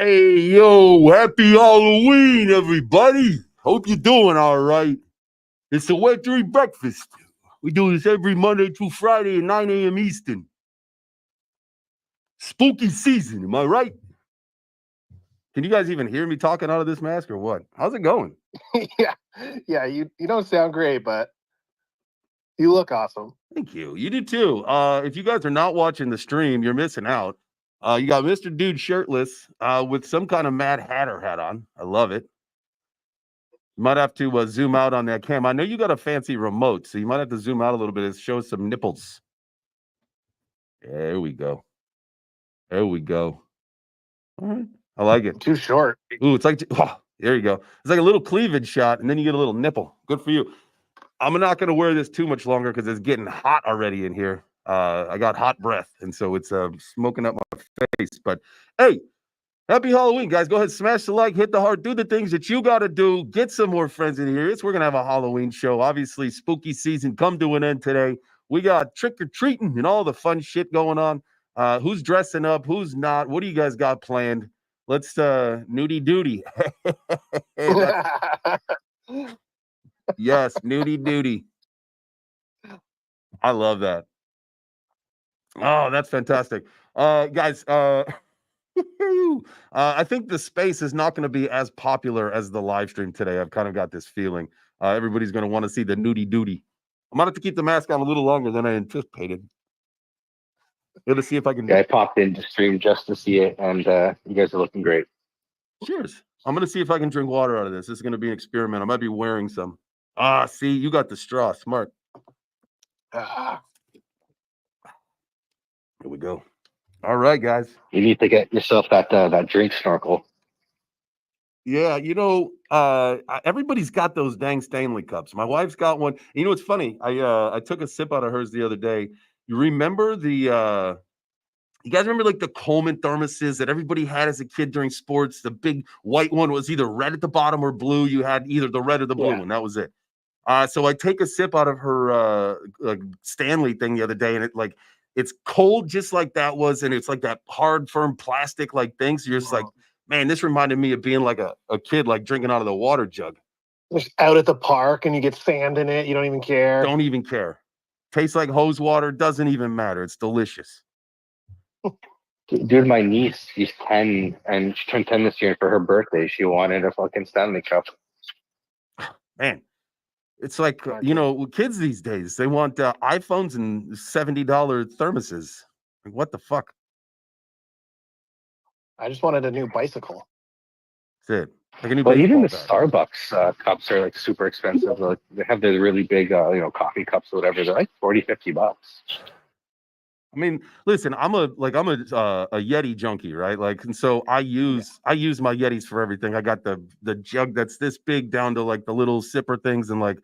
Hey, yo, happy Halloween, everybody. Hope you're doing all right. It's the Web3 breakfast. We do this every Monday through Friday at 9 a.m. Eastern. Spooky season, am I right? Can you guys even hear me talking out of this mask or what? How's it going? yeah. You don't sound great, but you look awesome. Thank you. You do too. If you guys are not watching the stream, you're missing out. You got Mr. Dude shirtless with some kind of Mad Hatter hat on. I love it. You might have to zoom out on that cam. I know you got a fancy remote, so you might have to zoom out a little bit and show some nipples. There we go. There we go. All right. I like it. Too short. Ooh, it's like, oh, there you go. It's like a little cleavage shot, and then you get a little nipple. Good for you. I'm not going to wear this too much longer because it's getting hot already in here. I got hot breath, and so it's smoking up my face. But, hey, happy Halloween, guys. Go ahead, smash the like, hit the heart, do the things that you got to do. Get some more friends in here. We're going to have a Halloween show. Obviously, spooky season come to an end today. We got trick-or-treating and all the fun shit going on. Who's dressing up? Who's not? What do you guys got planned? Let's nudie duty. Yes, nudie duty. I love that. Oh, that's fantastic. Guys, I think the space is not going to be as popular as the live stream today. I've kind of got this feeling. Everybody's going to want to see the nudie duty. I'm going to have to keep the mask on a little longer than I anticipated. Gonna see if I can. Yeah, I popped into stream just to see it, and you guys are looking great. Cheers. I'm going to see if I can drink water out of this. This is going to be an experiment. I might be wearing some. See, you got the straw. Smart. Here we go. All right, guys. You need to get yourself that drink snorkel. Yeah, everybody's got those dang Stanley cups. My wife's got one. You know, it's funny. I took a sip out of hers the other day. You remember you guys remember like the Coleman thermoses that everybody had as a kid during sports? The big white one was either red at the bottom or blue. You had either the red or the blue one. That was it. So I take a sip out of her Stanley thing the other day, and it's cold just like that was, and it's like that hard, firm plastic like thing. So you're just like, man, this reminded me of being like a kid, like drinking out of the water jug. Just out at the park and you get sand in it. You don't even care. Don't even care. Tastes like hose water. Doesn't even matter. It's delicious. Dude, my niece, she's 10, and she turned 10 this year. And for her birthday, she wanted a fucking Stanley Cup. Man, it's like, kids these days, they want iPhones and $70 thermoses. Like, what the fuck? I just wanted a new bicycle. That's it. Like a new even the bag. Starbucks cups are like super expensive. Like they have the really big, coffee cups or whatever. They're like $40-$50. I mean, listen, I'm a Yeti junkie, right? Like, and so I use my Yetis for everything. I got the jug that's this big down to like the little sipper things, and like,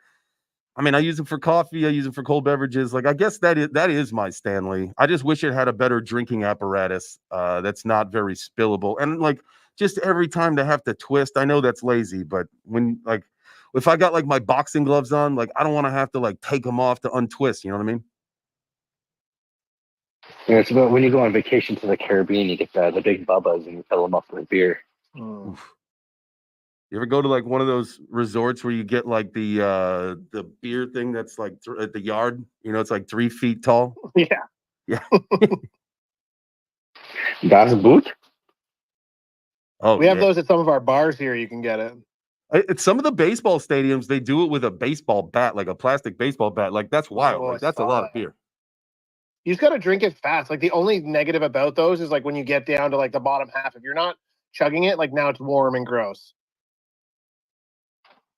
I mean, I use them for coffee. I use them for cold beverages. Like, I guess that is my Stanley. I just wish it had a better drinking apparatus that's not very spillable. And like, just every time to have to twist, I know that's lazy, but when like, if I got like my boxing gloves on, like, I don't want to have to like take them off to untwist. You know what I mean? Yeah, it's about when you go on vacation to the Caribbean, you get the big bubbas and you fill them up with beer. You ever go to like one of those resorts where you get like the beer thing that's like at the yard? You know, it's like 3 feet tall. Yeah. Das Boot? Oh, we have those at some of our bars here. You can get it. At some of the baseball stadiums, they do it with a baseball bat, like a plastic baseball bat. Like, that's wild. Like, that's a lot of beer. You just got to drink it fast. Like, the only negative about those is like when you get down to like the bottom half, if you're not chugging it, like now it's warm and gross.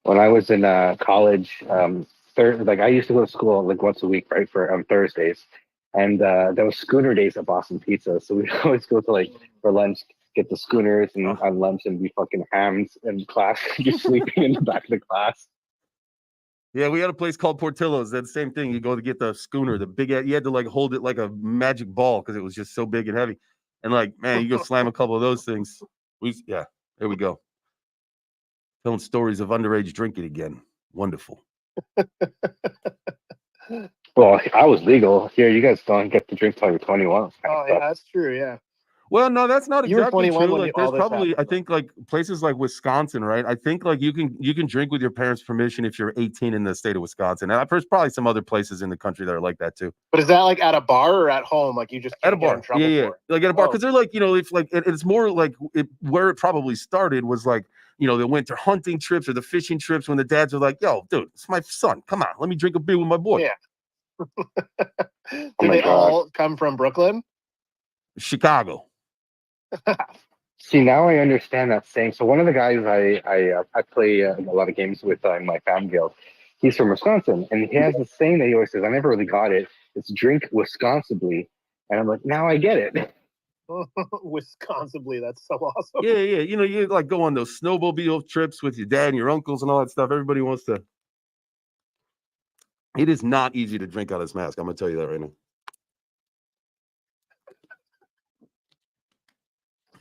When I was in college, I used to go to school like once a week, right, for Thursdays. And there was schooner days at Boston Pizza. So we'd always go to like for lunch, get the schooners, and on lunch and be fucking hams in class, just sleeping in the back of the class. Yeah, we had a place called Portillo's. That same thing. You go to get the schooner, the big. You had to like hold it like a magic ball because it was just so big and heavy. And like, man, you go slam a couple of those things. There we go. Telling stories of underage drinking again. Wonderful. Well, I was legal here. You guys don't get to drink till you're 21. Oh yeah, that's true. Yeah. Well, no, that's not You were exactly 21 true. when Like, all there's this probably, I happened. think, like places like Wisconsin, right? I think like you can drink with your parents' permission if you're 18 in the state of Wisconsin. And there's probably some other places in the country that are like that too. But is that like at a bar or at home? Like you just At a can't get in bar, yeah, trouble yeah, for it? like at a bar, Oh, because they're like, if like it's more like where it probably started was like the winter hunting trips or the fishing trips when the dads are like, "Yo, dude, it's my son. Come on, let me drink a beer with my boy." yeah. Oh Did my they God. all come from Brooklyn? Chicago. See, now I understand that saying. So one of the guys I play a lot of games with in my fam guild, he's from Wisconsin, and he has this saying that he always says. I never really got it. It's drink Wisconsibly, and I'm like, now I get it. Wisconsinly, that's so awesome. Yeah, yeah. You like go on those snowmobile trips with your dad and your uncles and all that stuff. Everybody wants to. It is not easy to drink out of this mask. I'm gonna tell you that right now.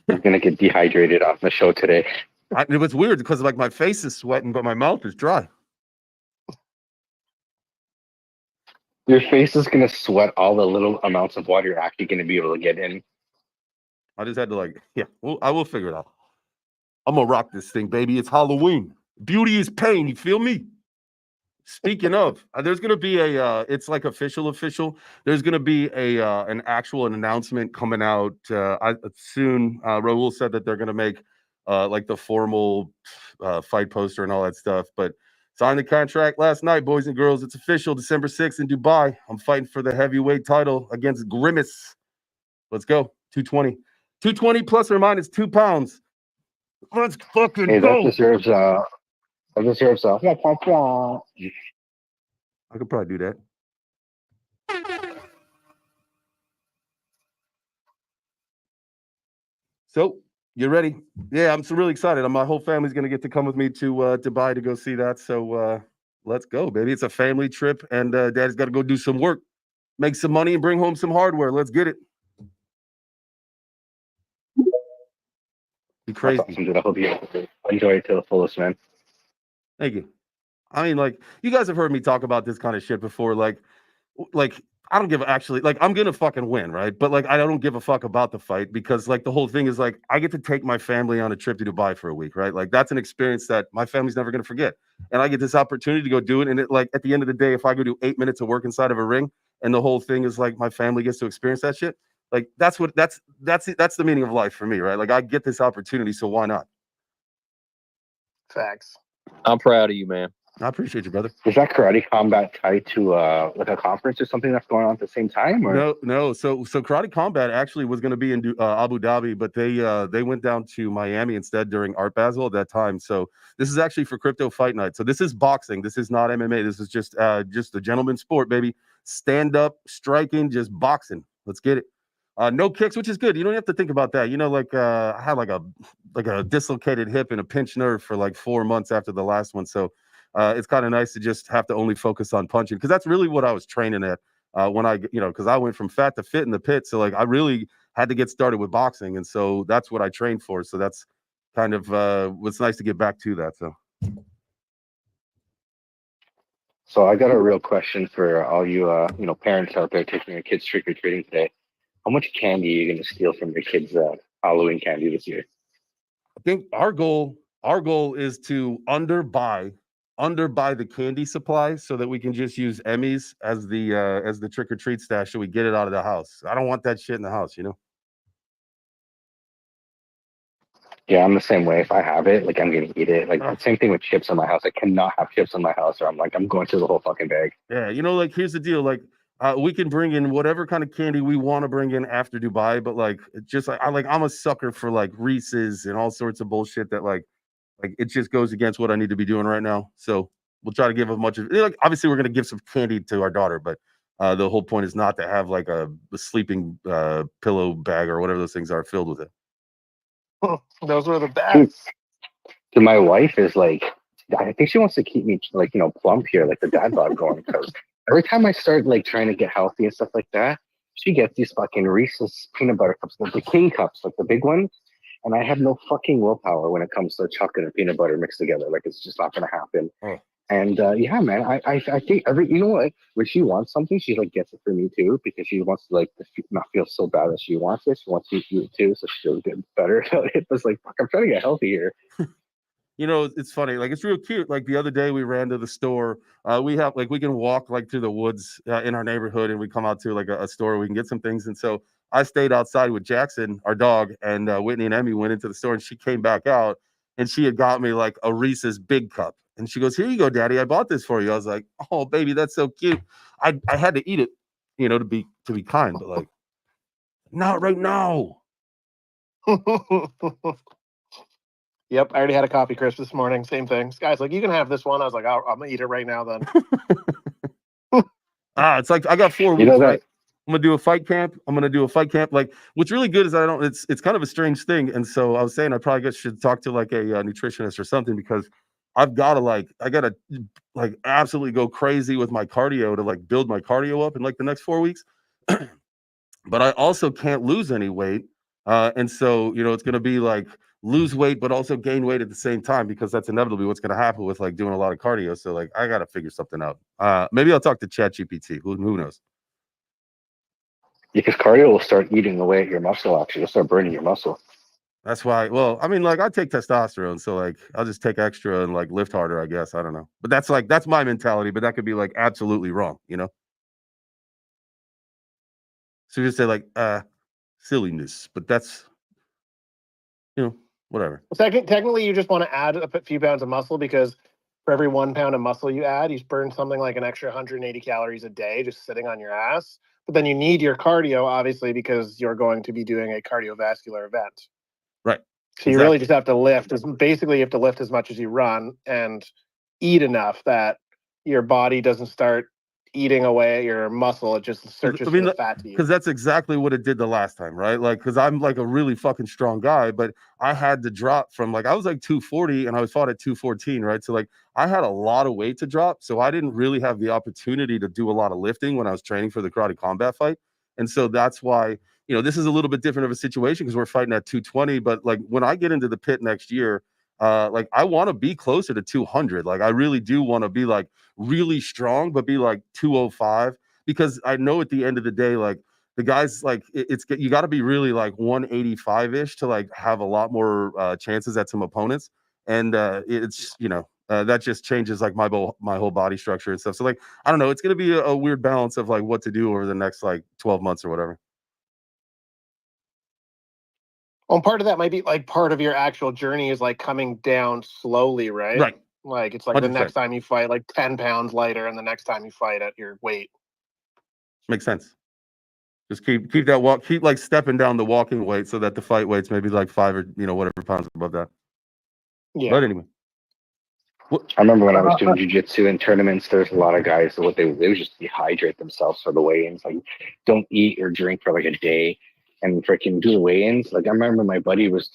I'm gonna get dehydrated off the show today. It was weird because like my face is sweating, but my mouth is dry. Your face is gonna sweat all the little amounts of water you're actually gonna be able to get in. I just had to I will figure it out. I'm gonna rock this thing, baby. It's Halloween. Beauty is pain. You feel me? Speaking of, there's gonna be it's like official. There's gonna be an announcement coming out soon. Raul said that they're gonna make like the formal fight poster and all that stuff. But signed the contract last night, boys and girls. It's official. December 6th in Dubai. I'm fighting for the heavyweight title against Grimace. Let's go. 220. 220 plus or minus 2 pounds. Let's fucking Hey, that go. deserves that deserves I could probably do that. So you ready? Yeah, I'm so really excited. My whole family's gonna get to come with me to Dubai to go see that. So let's go, baby. It's a family trip, and Dad's got to go do some work, make some money, and bring home some hardware. Let's get it. Be That's crazy. awesome, dude. I hope you enjoy it to the fullest, man. Thank you. I mean, like you guys have heard me talk about this kind of shit before. Like I don't give actually like I'm gonna fucking win, right? But like I don't give a fuck about the fight because like the whole thing is like I get to take my family on a trip to Dubai for a week, right? Like that's an experience that my family's never gonna forget. And I get this opportunity to go do it. And it like at the end of the day, if I go do 8 minutes of work inside of a ring and the whole thing is like my family gets to experience that shit, like that's the meaning of life for me, right? Like I get this opportunity, so why not? Facts. I'm proud of you, man. I appreciate you, brother. Is that karate combat tied to like a conference or something that's going on at the same time? Or No. So Karate Combat actually was going to be in Abu Dhabi, but they went down to Miami instead during Art Basel at that time. So this is actually for Crypto Fight Night. So this is boxing. This is not MMA. This is just a gentleman's sport, baby. Stand up, striking, just boxing. Let's get it. No kicks, which is good. You don't have to think about that. Like I had like a dislocated hip and a pinched nerve for like 4 months after the last one. So it's kind of nice to just have to only focus on punching because that's really what I was training at when because I went from fat to fit in the pit. So like I really had to get started with boxing. And so that's what I trained for. So that's kind of what's nice to get back to that. so I got a real question for all you parents out there taking your kids trick or treating today. How much candy are you gonna steal from your kids' Halloween candy this year? I think our goal is to underbuy the candy supply so that we can just use Emmys as the trick or treat stash so we get it out of the house. I don't want that shit in the house, Yeah, I'm the same way. If I have it, like I'm gonna eat it. Like the same thing with chips in my house. I cannot have chips in my house, or I'm going through the whole fucking bag. Yeah, like here's the deal. Like we can bring in whatever kind of candy we want to bring in after Dubai, but like just like I'm a sucker for like Reese's and all sorts of bullshit that like it just goes against what I need to be doing right now. So we'll try to give as much of like obviously we're gonna give some candy to our daughter, but the whole point is not to have like a sleeping pillow bag or whatever those things are filled with it. Those were the best. Dude, my wife is like, I think she wants to keep me like plump here, like the dad bod going. Because every time I start like trying to get healthy and stuff like that, she gets these fucking Reese's peanut butter cups, like the king cups, like the big ones. And I have no fucking willpower when it comes to chocolate and peanut butter mixed together. Like it's just not gonna happen. Oh. And yeah, man, I think you know what, when she wants something, she like gets it for me too, because she wants to like not feel so bad that she wants it. She wants to eat it too, so she feels good better. It was like, fuck, I'm trying to get healthy here. You know, it's funny. Like, it's real cute. Like the other day, we ran to the store. We have like we can walk like through the woods in our neighborhood, and we come out to like a store. We can get some things, and so I stayed outside with Jackson, our dog, and Whitney and Emmy went into the store, and she came back out, and she had got me like a Reese's Big Cup, and she goes, "Here you go, Daddy. I bought this for you." I was like, "Oh, baby, that's so cute." I had to eat it, you know, to be kind, but like, not right now. Yep, I already had a coffee crisp this morning. Same thing. This guy's like, you can have this one. I was like, I'm gonna eat it right now then. It's like I got 4 You know weeks, that right? I'm gonna do a fight camp. Like, what's really good is I don't. It's kind of a strange thing, and so I was saying I probably should talk to like a nutritionist or something, because I gotta like absolutely go crazy with my cardio to like build my cardio up in like the next 4 weeks. But I also can't lose any weight, and so you know it's gonna be like lose weight but also gain weight at the same time, because that's inevitably what's gonna happen with like doing a lot of cardio. So like I gotta figure something out. Maybe I'll talk to ChatGPT. Who knows? because cardio will start eating away at your muscle. Actually, you'll start burning your muscle. That's why. Well, I mean, like I take testosterone, so like I'll just take extra and like lift harder, I guess. I don't know, but that's my mentality. But that could be like absolutely wrong, you know. So you just say like silliness, but that's, you know, whatever. Second, technically, you just want to add a few pounds of muscle, because for every 1 pound of muscle you add, you burn something like an extra 180 calories a day just sitting on your ass. But then you need your cardio, obviously, because you're going to be doing a cardiovascular event. Right. So you really just have to lift. Basically, you have to lift as much as you run and eat enough that your body doesn't start eating away at your muscle. It just searches for the fat to eat. Because that's exactly what it did the last time, right? Like, because I'm like a really fucking strong guy, but I had to drop from like I was like 240 and I was fought at 214, right? So like I had a lot of weight to drop, so I didn't really have the opportunity to do a lot of lifting when I was training for the karate combat fight, and so that's why, you know, this is a little bit different of a situation because we're fighting at 220. But like when I get into the pit next year, like I want to be closer to 200. Like I really do want to be like really strong, but be like 205, because I know at the end of the day, like the guys, like it's you got to be really like 185 ish to like have a lot more chances at some opponents, and it's, you know, that just changes like my whole body structure and stuff. So like I don't know, it's gonna be a weird balance of like what to do over the next like 12 months or whatever. Well, part of that might be like part of your actual journey is like coming down slowly, right? Right. Like it's like 100%. the next time you fight, like 10 pounds lighter, and the next time you fight at your weight. Makes sense. Just keep that walk, keep like stepping down the walking weight so that the fight weight's maybe like 5 or, you know, whatever pounds above that. Yeah. But anyway. I remember when I was doing jiu-jitsu in tournaments, there's a lot of guys that what they would just dehydrate themselves for the weigh-ins. Like, don't eat or drink for like a day and freaking do the weigh-ins. Like, I remember my buddy was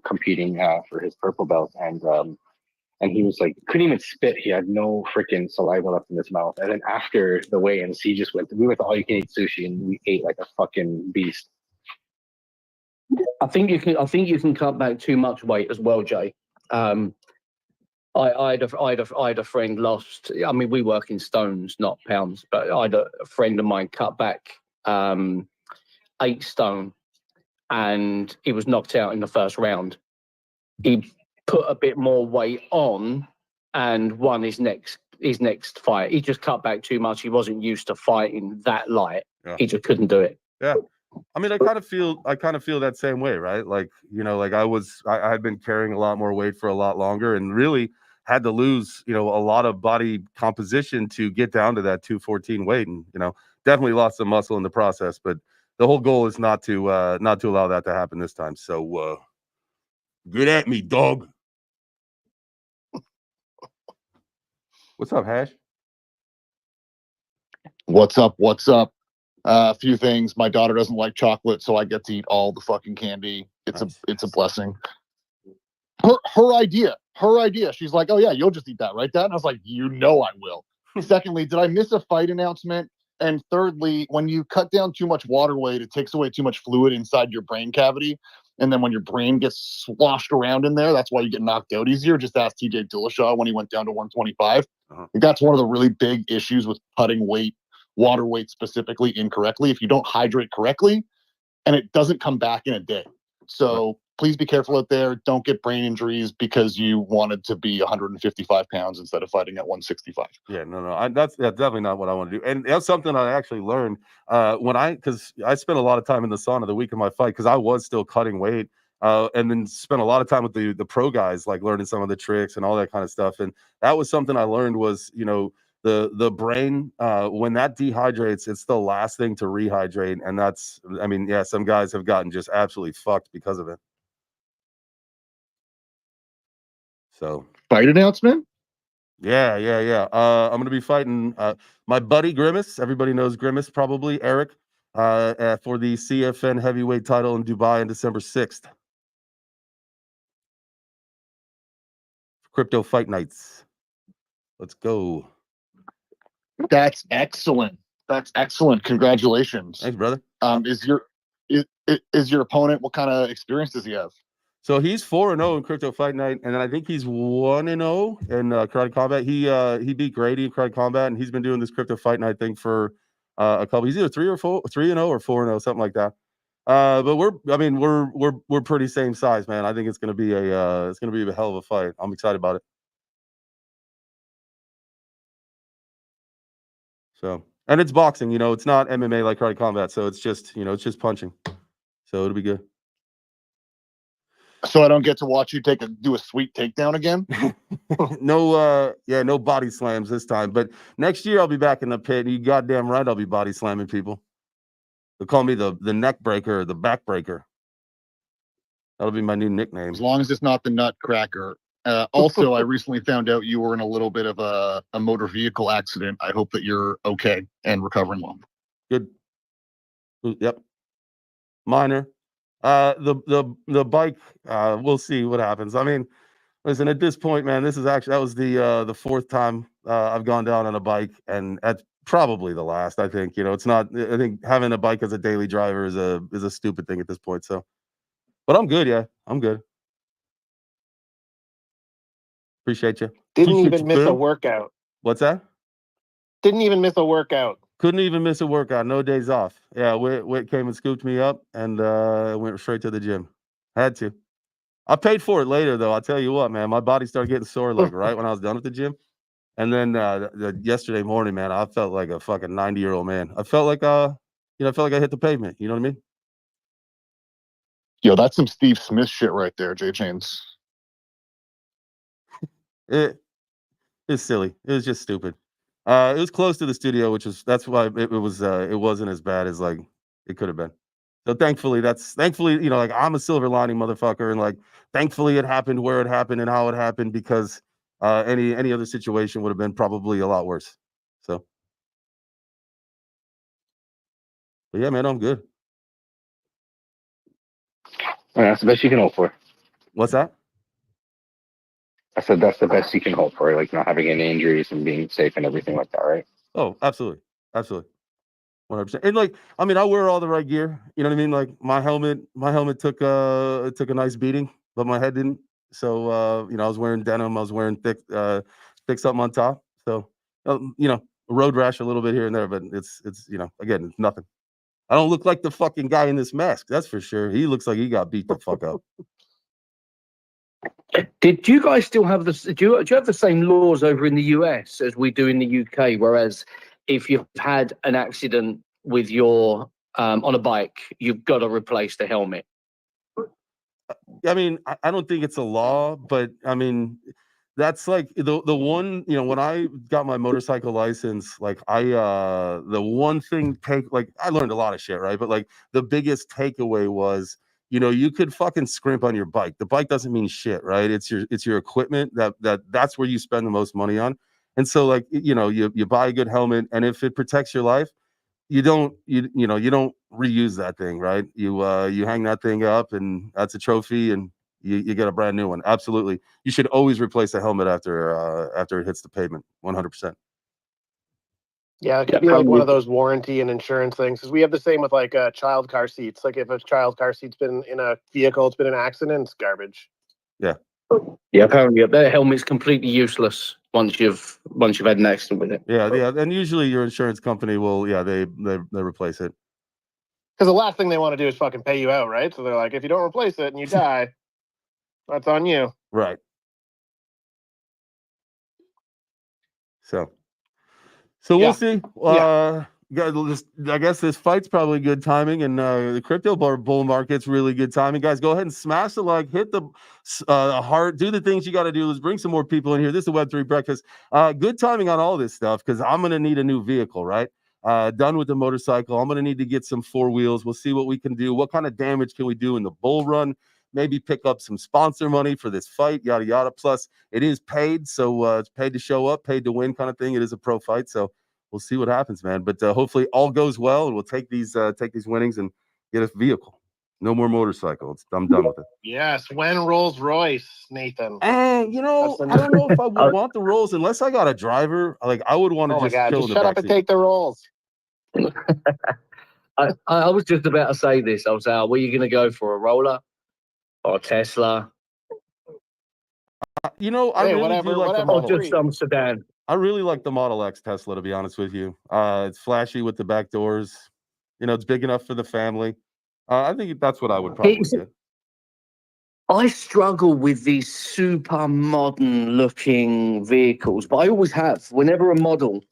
competing for his purple belt, and he was like, couldn't even spit. He had no freaking saliva left in his mouth. And then after the weigh-ins, we went to all you can eat sushi, and we ate like a fucking beast. I think you can cut back too much weight as well, Jay. I had a friend lost. I mean, we work in stones, not pounds, but I had a friend of mine cut back 8 stone, and he was knocked out in the first round. He put a bit more weight on and won his next fight. He just cut back too much. He wasn't used to fighting that light. Yeah. He just couldn't do it. Yeah. I mean, I kind of feel that same way, right? Like, you know, like I had been carrying a lot more weight for a lot longer and really had to lose, you know, a lot of body composition to get down to that 214 weight, and, you know, definitely lost some muscle in the process. But the whole goal is not to allow that to happen this time. So get at me, dog. What's up, Hash? What's up? What's up? A few things. My daughter doesn't like chocolate, so I get to eat all the fucking candy. It's a blessing. Her idea. She's like, oh yeah, you'll just eat that, right, Dad? And I was like, you know I will. Secondly, did I miss a fight announcement? And thirdly, when you cut down too much water weight, it takes away too much fluid inside your brain cavity. And then when your brain gets sloshed around in there, that's why you get knocked out easier. Just ask TJ Dillashaw when he went down to 125. That's one of the really big issues with putting weight, water weight specifically, incorrectly. If you don't hydrate correctly, and it doesn't come back in a day. So please be careful out there. Don't get brain injuries because you wanted to be 155 pounds instead of fighting at 165. Yeah, no. That's definitely not what I want to do. And that's something I actually learned because I spent a lot of time in the sauna the week of my fight because I was still cutting weight. And then spent a lot of time with the pro guys, like learning some of the tricks and all that kind of stuff. And that was something I learned was, the brain, when that dehydrates, it's the last thing to rehydrate. And that's, I mean, yeah, some guys have gotten just absolutely fucked because of it. So fight announcement? Yeah. I'm going to be fighting my buddy Grimace. Everybody knows Grimace, probably, Eric, for the CFN heavyweight title in Dubai on December 6th. Crypto Fight Nights. Let's go. That's excellent. That's excellent. Congratulations. Thanks, brother. Is your opponent, what kind of experience does he have? So he's 4-0 in Crypto Fight Night, and then I think he's 1-0 in Karate Combat. He beat Grady in Karate Combat, and he's been doing this Crypto Fight Night thing for a couple. He's either 3-0 or 4-0, something like that. But we're pretty same size, man. I think it's gonna be a hell of a fight. I'm excited about it. So, and it's boxing, it's not MMA like Karate Combat, so it's just punching. So it'll be good. So I don't get to watch you do a sweet takedown again? No body slams this time. But next year I'll be back in the pit. You goddamn right I'll be body slamming people. They'll call me the neck breaker or the back breaker. That'll be my new nickname. As long as it's not the nutcracker. Also, I recently found out you were in a little bit of a motor vehicle accident. I hope that you're okay and recovering well. Good. Yep. Minor. The bike, we'll see what happens. I mean, listen, at this point, man, that was the fourth time I've gone down on a bike, and that's probably the last. I think, it's not. I think having a bike as a daily driver is a stupid thing at this point. So, but I'm good. Yeah, I'm good. Appreciate you. Didn't even miss a workout. What's that? Didn't even miss a workout. Couldn't even miss a workout. No days off. Yeah, Whit came and scooped me up and went straight to the gym. Had to. I paid for it later, though. I'll tell you what, man. My body started getting sore like right when I was done with the gym. And then yesterday morning, man, I felt like a fucking 90-year-old man. I felt like I felt like I hit the pavement. You know what I mean? Yo, that's some Steve Smith shit right there, J Chains. It's silly. It was just stupid. It was close to the studio, that's why it wasn't as bad as like it could have been. So thankfully, like I'm a silver lining motherfucker, and like thankfully it happened where it happened and how it happened because any other situation would have been probably a lot worse. So, but yeah, man, I'm good. That's the best you can hope for. What's that? I said that's the best you can hope for, like not having any injuries and being safe and everything like that, right? Oh, absolutely. 100%. And like, I mean, I wear all the right gear. You know what I mean? Like my helmet took a nice beating, but my head didn't. So I was wearing denim. I was wearing thick something on top. So a road rash a little bit here and there, but it's again, it's nothing. I don't look like the fucking guy in this mask. That's for sure. He looks like he got beat the fuck up. Did you guys still have do you have the same laws over in the US as we do in the UK? Whereas if you've had an accident with your on a bike, you've got to replace the helmet. I mean, I don't think it's a law, but I mean, that's like the one, when I got my motorcycle license, like the one thing I learned a lot of shit, right? But like the biggest takeaway was, you could fucking scrimp on your bike. The bike doesn't mean shit, right? It's your equipment that's where you spend the most money on. And so like, you buy a good helmet, and if it protects your life, you don't reuse that thing, right? You hang that thing up, and that's a trophy, and you get a brand new one. Absolutely. You should always replace the helmet after it hits the pavement. 100%. Yeah, it could Yeah, be like one probably. of those warranty and insurance things. Because we have the same with like child car seats. Like if a child car seat's been in a vehicle, it's been an accident, it's garbage. Yeah, apparently their helmet's completely useless once you've had an accident with it. Yeah, and usually your insurance company will, they replace it. Because the last thing they want to do is fucking pay you out, right? So they're like, if you don't replace it and you die, that's on you. Right. So we'll Yeah. see. I guess this fight's probably good timing, and the crypto bull market's really good timing. Guys, go ahead and smash the like, hit the heart, do the things you got to do. Let's bring some more people in here. This is the Web3 Breakfast. Good timing on all this stuff because I'm going to need a new vehicle, right? Done with the motorcycle. I'm going to need to get some 4 wheels. We'll see what we can do. What kind of damage can we do in the bull run? Maybe pick up some sponsor money for this fight, yada, yada. Plus, it is paid. So it's paid to show up, paid to win kind of thing. It is a pro fight. So we'll see what happens, man. But hopefully all goes well, and we'll take these winnings and get a vehicle. No more motorcycle. I'm done with it. Yes, when Rolls Royce, Nathan. And I don't know if I would want the Rolls unless I got a driver. Like I would want to Oh my God, chill just in the shut up backseat. and take the Rolls. I was just about to say this. I was like, were you going to go for a roller or a Tesla? I really do like the Or Model just some sedan. I really like the Model X Tesla, to be honest with you. It's flashy with the back doors. It's big enough for the family. I think that's what I would probably get. I struggle with these super modern looking vehicles, but I always have. Whenever a model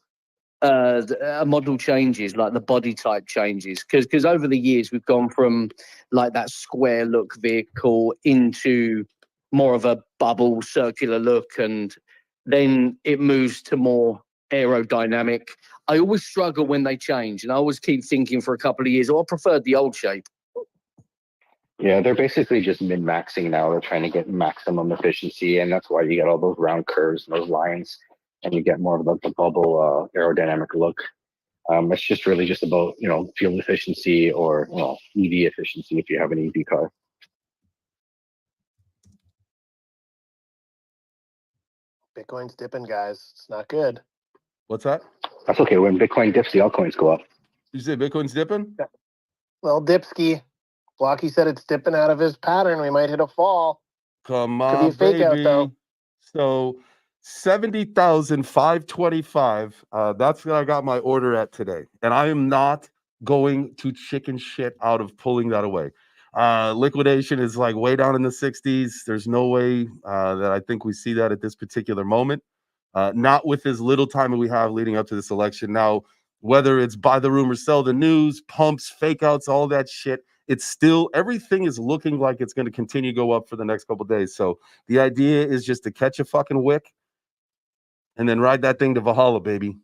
changes, like the body type changes, because over the years we've gone from like that square look vehicle into more of a bubble circular look, and then it moves to more aerodynamic. I always struggle when they change, and I always keep thinking for a couple of years, I preferred the old shape. Yeah, they're basically just min-maxing now. They're trying to get maximum efficiency, and that's why you get all those round curves and those lines, and you get more of the bubble aerodynamic look. It's just really just about fuel efficiency or EV efficiency if you have an EV car. Bitcoin's dipping, guys. It's not good. What's that? That's okay. When Bitcoin dips, the altcoins go up. You say Bitcoin's dipping? Well, Dipski. Blocky said it's dipping out of his pattern. We might hit a fall. Come Could be on, a fake baby. out, though. So 70,525. That's what I got my order at today. And I am not going to chicken shit out of pulling that away. Liquidation is like way down in the 60s. There's no way that I think we see that at this particular moment. Not with as little time that we have leading up to this election. Now, whether it's buy the rumor, sell the news, pumps, fake outs, all that shit, it's still, everything is looking like it's going to continue to go up for the next couple of days. So the idea is just to catch a fucking wick and then ride that thing to Valhalla, baby.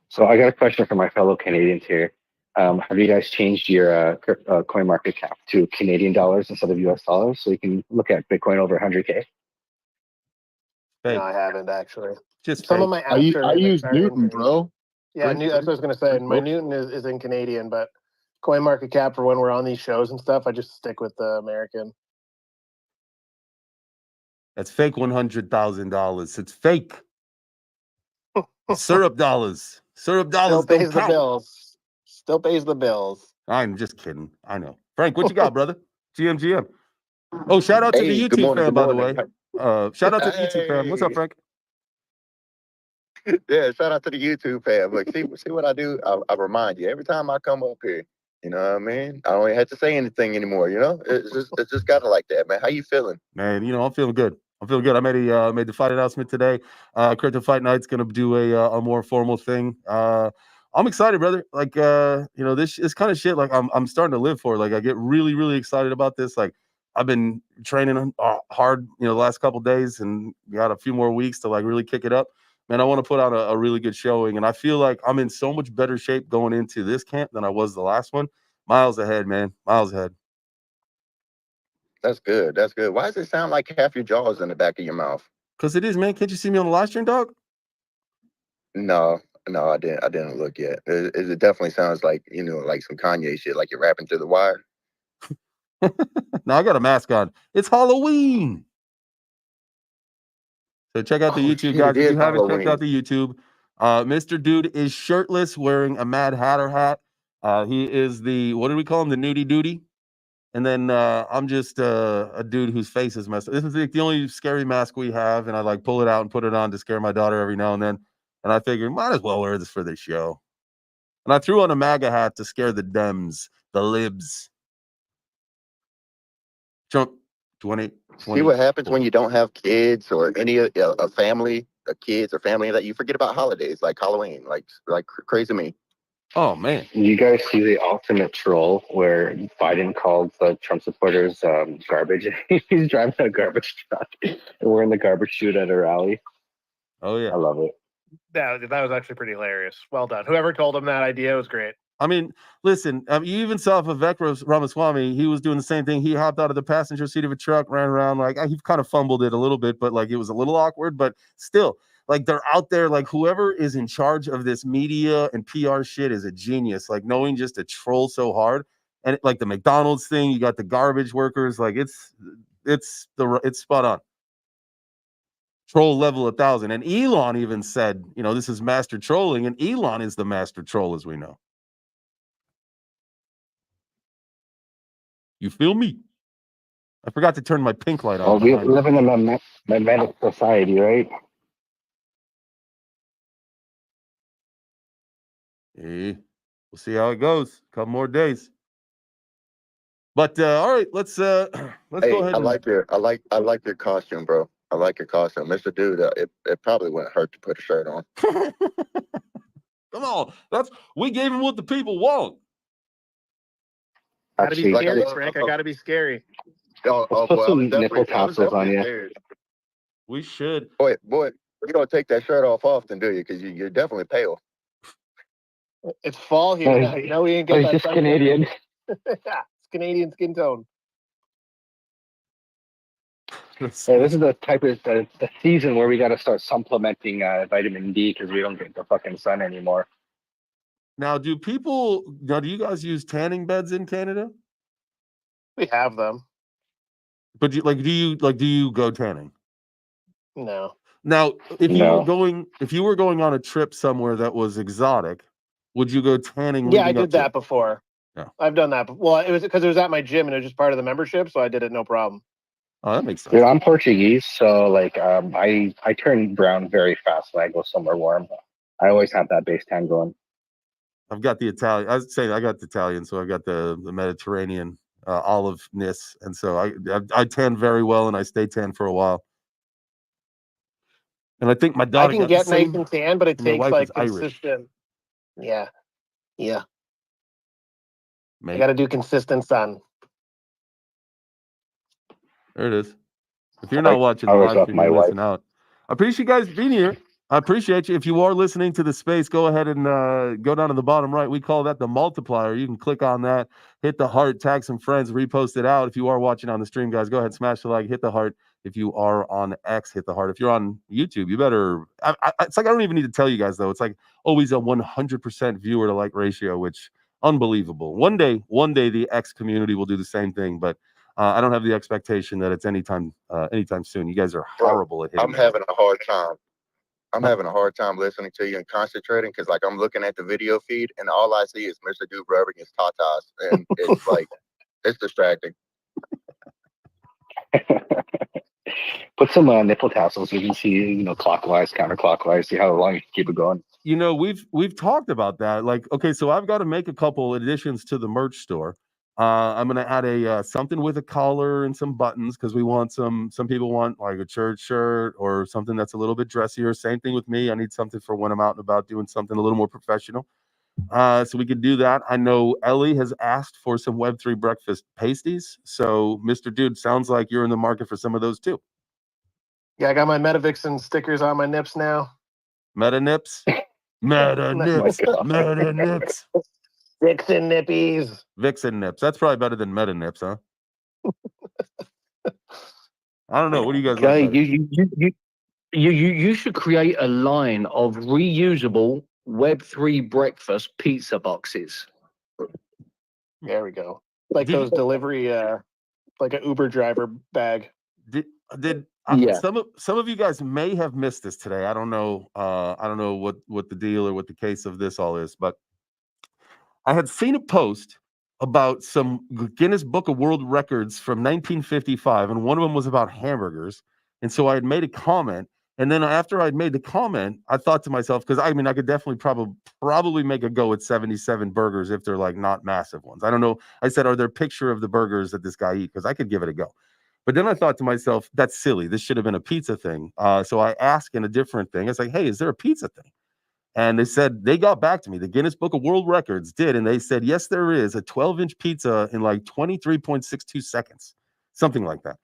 So I got a question for my fellow Canadians here. Have you guys changed your coin market cap to Canadian dollars instead of US dollars so you can look at Bitcoin over 100K? No, I haven't actually. Just some fake. of my I use Newton, bro. Yeah, that's what I was gonna say. My Newton is in Canadian, but coin market cap for when we're on these shows and stuff, I just stick with the American. That's fake $100,000. It's fake. Syrup dollars. Syrup dollars Still pays don't the count. bills. Still pays the bills. I'm just kidding. I know. Frank, what you got, brother? GM. Oh, shout out to the YouTube fam, by the way. Shout out to the YouTube fam. What's up, Frank? Yeah, shout out to the YouTube fam. Look, see what I do? I remind you every time I come up here. You know what I mean? I don't even have to say anything anymore. It's just gotta like that, man. How you feeling? Man, I'm feeling good. I made the fight announcement today. Crypto Fight Night's gonna do a more formal thing. I'm excited, brother. Like this is kind of shit. Like I'm starting to live for. Like I get really, really excited about this. Like I've been training hard, the last couple days, and got a few more weeks to like really kick it up. Man, I want to put out a really good showing, and I feel like I'm in so much better shape going into this camp than I was the last one. Miles ahead, man. Miles ahead. That's good. That's good. Why does it sound like half your jaw is in the back of your mouth? Because it is, man. Can't you see me on the live stream, dog? No, I didn't look yet. It definitely sounds like like some Kanye shit, like you're rapping through the wire. No, I got a mask on. It's Halloween. So check out the YouTube, shit, guys. it If is you haven't checked Halloween. out the YouTube, Mr. Dude is shirtless, wearing a Mad Hatter hat. He is the, what do we call him? The nudie duty. And then I'm just a dude whose face is messed up. This is like the only scary mask we have, and I like pull it out and put it on to scare my daughter every now and then. And I figured, might as well wear this for this show. And I threw on a MAGA hat to scare the Dems, the libs. Trump 2020. See what happens when you don't have kids or any a family, kids or family that you forget about holidays like Halloween, like crazy me. Oh man, You guys see the ultimate troll where Biden called the Trump supporters garbage? He's driving a garbage truck and wearing the garbage chute at a rally. oh yeah. I love it. That was actually pretty hilarious. Well done. Whoever told him that idea was great. I mean, listen, you even saw Vivek Ramaswamy. He was doing the same thing. He hopped out of the passenger seat of a truck, ran around. Like, he kind of fumbled it a little bit, but like it was a little awkward. But still, like, they're out there. Like, whoever is in charge of this media and PR shit is a genius. Like, knowing just to troll so hard, and like the McDonald's thing, you got the garbage workers. Like, it's spot on. Troll level 1,000. And Elon even said, this is master trolling, and Elon is the master troll, as we know. You feel me? I forgot to turn my pink light on. Well, we live in a mimetic society, right? We'll see how it goes. A couple more days. But all right, let's Hey, go ahead. I like your costume, bro. I like your costume, Mr. Dude. It probably wouldn't hurt to put a shirt on. Come on, we gave him what the people want. Gotta be Actually, scary, like, Frank. I gotta be scary. Let's put some nipple tassels on you. We should. Boy, you don't take that shirt off often, do you? Because you're definitely pale. It's fall here now. You know we ain't get He's that. just sunshine. Canadian. Yeah, it's Canadian skin tone. Yeah, this is the type of the season where we got to start supplementing vitamin D because we don't get the fucking sun anymore. Now, do you guys use tanning beds in Canada? We have them. But do you go tanning? No. Now, if No. you were going on a trip somewhere that was exotic, would you go tanning? Yeah, I leading up did to that it? before. Yeah. I've done that. Well, it was because it was at my gym and it was just part of the membership, so I did it no problem. Oh, that makes sense. Dude, I'm Portuguese, so like I turn brown very fast when I go somewhere warm. I always have that base tan going. I've got the Italian. I was saying I got the Italian, so I got the Mediterranean oliveness, and so I tan very well, and I stay tan for a while. And I think my daughter I can get nice and tan, but it my takes wife like is Irish. consistent. Yeah. Mate. You got to do consistent sun. There it is. If you're not watching the I always live love stream, my you're wife. missing out. I appreciate you guys being here. I appreciate you. If you are listening to the space, go ahead and go down to the bottom right. We call that the multiplier. You can click on that, hit the heart, tag some friends, repost it out. If you are watching on the stream, guys, go ahead, smash the like, hit the heart. If you are on X, hit the heart. If you're on YouTube, you better. It's like I don't even need to tell you guys though. It's like always a 100% viewer to like ratio, which unbelievable. One day, the X community will do the same thing, but I don't have the expectation that it's anytime soon. You guys are horrible at hitting. I'm having a hard time. I'm having a hard time listening to you and concentrating because, like, I'm looking at the video feed and all I see is Mr. Dude rubbing his tatas, and it's like it's distracting. Put some nipple tassels. You can see, clockwise, counterclockwise. See how long you can keep it going. We've talked about that. Like, okay, so I've got to make a couple additions to the merch store. I'm gonna add a something with a collar and some buttons because we want some people want like a church shirt or something that's a little bit dressier. Same thing with me. I need something for when I'm out and about doing something a little more professional. So we could do that. I know Ellie has asked for some Web3 breakfast pasties. So Mr. Dude, sounds like you're in the market for some of those too. Yeah, I got my Metavixen stickers on my nips now. Meta nips. Meta nips. Meta nips. Vixen nippies. Vixen nips. That's probably better than meta nips, huh? I don't know. What do you guys Okay, like? you should create a line of reusable Web3 breakfast pizza boxes. There we go. Like those delivery, like an Uber driver bag. Did Yeah. Some of you guys may have missed this today. I don't know. I don't know what the deal or what the case of this all is, but I had seen a post about some Guinness Book of World Records from 1955, and one of them was about hamburgers. And so I had made a comment, and then after I'd made the comment, I thought to myself, because I mean, I could definitely probably make a go at 77 burgers if they're like not massive ones. I don't know. I said, are there picture of the burgers that this guy eat? Because I could give it a go. But then I thought to myself, that's silly. This should have been a pizza thing. So I asked in a different thing. I was like, hey, is there a pizza thing? And they said, they got back to me. The Guinness Book of World Records did. And they said, yes, there is a 12-inch pizza in like 23.62 seconds, something like that.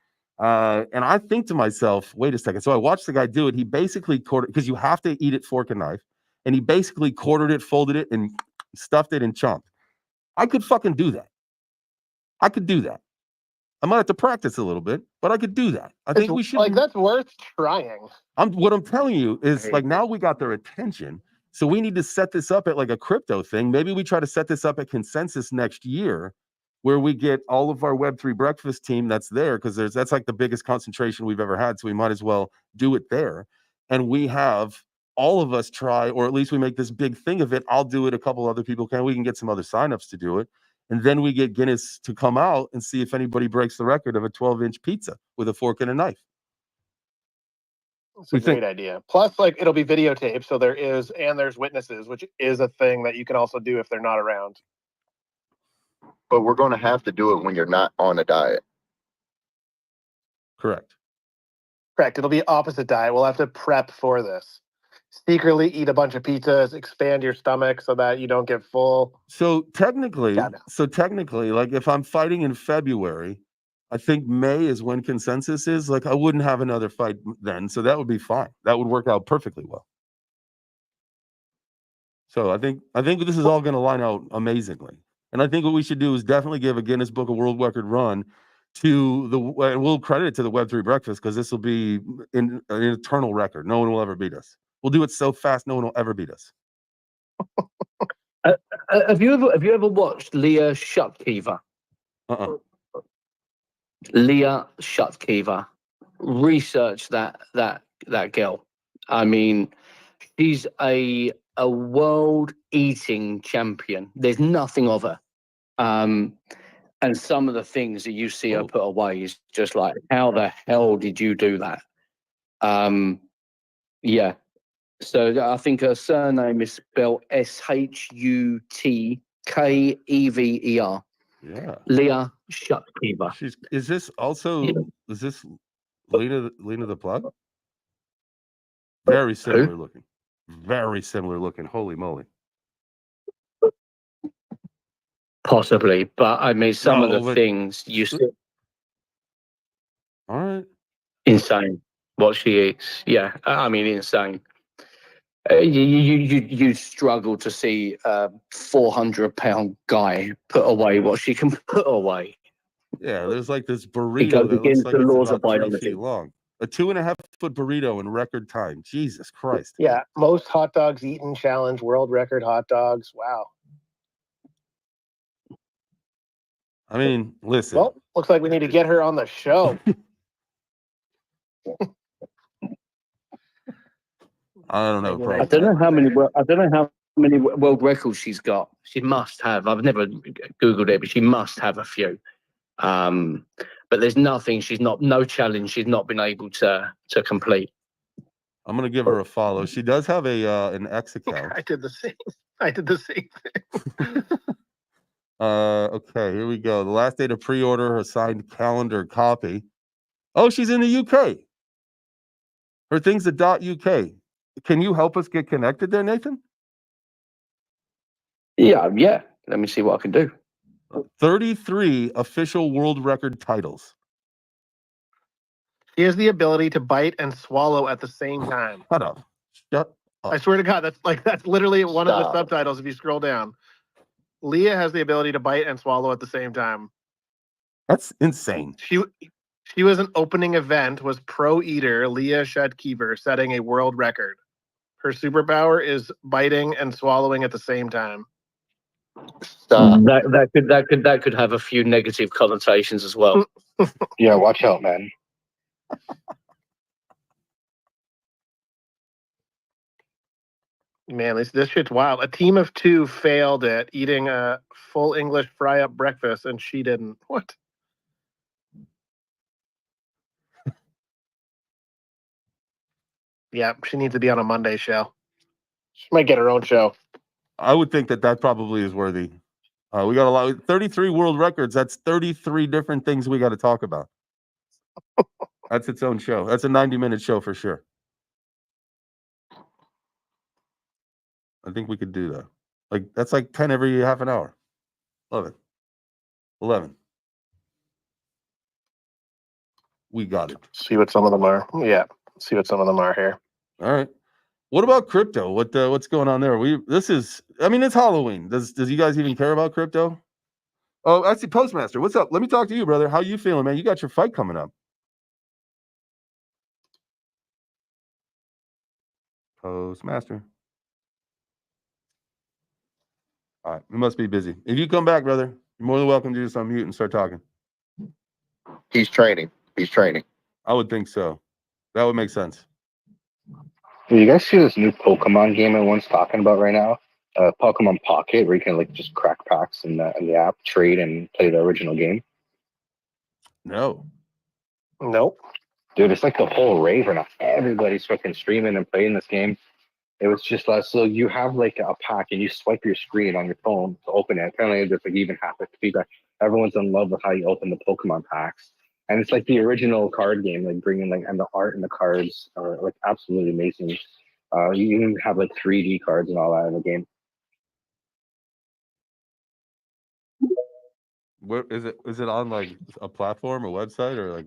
And I think to myself, wait a second. So I watched the guy do it. He basically quartered, because you have to eat it fork and knife. And he basically quartered it, folded it, and stuffed it and chomped. I could fucking do that. I could do that. I might have to practice a little bit, but I could do that. I think we should. Like, that's worth trying. What I'm telling you is like now we got their attention. So we need to set this up at like a crypto thing. Maybe we try to set this up at Consensus next year where we get all of our Web3 breakfast team that's there because that's like the biggest concentration we've ever had. So we might as well do it there. And we have all of us try, or at least we make this big thing of it. I'll do it. A couple other people can. We can get some other signups to do it. And then we get Guinness to come out and see if anybody breaks the record of a 12-inch pizza with a fork and a knife. It's a great idea. Plus, like, it'll be videotaped, so there's witnesses, which is a thing that you can also do if they're not around. But we're going to have to do it when you're not on a diet. Correct. It'll be opposite diet. We'll have to prep for this. Secretly eat a bunch of pizzas, expand your stomach so that you don't get full. So technically, like if I'm fighting in February, I think May is when Consensus is. Like I wouldn't have another fight then, so that would be fine. That would work out perfectly well. So I think this is all going to line out amazingly. And I think what we should do is definitely give a Guinness Book of World Record run to and we'll credit it to the Web3 Breakfast because this will be an eternal record. No one will ever beat us. We'll do it so fast, no one will ever beat us. Have you ever watched Leah Shutkever? Leah Shutkever. Research that girl. I mean, she's a world eating champion. There's nothing of her. And some of the things that you see her put away is just like, how the hell did you do that? Yeah. So I think her surname is spelled Shutkever. Yeah. Leah Shutkever. Is this also is this Lena the Plug? Very similar looking. Very similar looking. Holy moly. Possibly, but I mean some of the things you see. All right. Insane what she eats. Yeah, I mean insane. You struggle to see a 400-pound guy put away what she can put away. Yeah, there's like this burrito that looks like it's about 3 feet long. A 2.5-foot burrito in record time. Jesus Christ. Yeah, most hot dogs eaten challenge, world record hot dogs. Wow. I mean, listen. Well, looks like we need to get her on the show. I don't know. I don't know how many world records she's got. She must have. I've never Googled it, but she must have a few. But there's nothing. No challenge she's not been able to complete. I'm gonna give her a follow. She does have an X account. I did the same thing. Okay, here we go. The last day to pre-order her signed calendar copy. Oh, she's in the UK. Her thing's a .uk. Can you help us get connected there, Nathan? Yeah. Let me see what I can do. 33 official world record titles. She has the ability to bite and swallow at the same time. Shut up. I swear to God, that's literally one of the subtitles if you scroll down. Leah has the ability to bite and swallow at the same time. That's insane. She was an opening event, was pro eater Leah Shutkever, setting a world record. Her superpower is biting and swallowing at the same time. That could have a few negative connotations as well. Yeah, watch out, man. Man, this shit's wild. A team of 2 failed at eating a full English fry-up breakfast, and she didn't. What? Yeah, she needs to be on a Monday show. She might get her own show. I would think that probably is worthy. We got a lot. 33 world records. That's 33 different things we got to talk about. That's its own show. That's a 90-minute show for sure. I think we could do that. Like that's like 10 every half an hour. Love it. 11. We got it. See what some of them are. Yeah, see what some of them are here. All right. What about crypto? What's going on there? I mean, it's Halloween. Does you guys even care about crypto? Oh, actually, Postmaster, what's up? Let me talk to you, brother. How you feeling, man? You got your fight coming up. Postmaster. All right, we must be busy. If you come back, brother, you're more than welcome to just unmute and start talking. He's training. I would think so. That would make sense. Do you guys see this new Pokemon game everyone's talking about right now? Pokemon Pocket, where you can like just crack packs in the app, trade, and play the original game. No. Nope. Dude, it's like the whole rave right now. Everybody's fucking streaming and playing this game. It was just so you have like a pack and you swipe your screen on your phone to open it. Apparently, there's like even half the feedback. Everyone's in love with how you open the Pokemon packs, and it's like the original card game, like bringing like and the art and the cards are like absolutely amazing. You even have like 3D cards and all that in the game. Where is it? Is it on like a platform or website or like?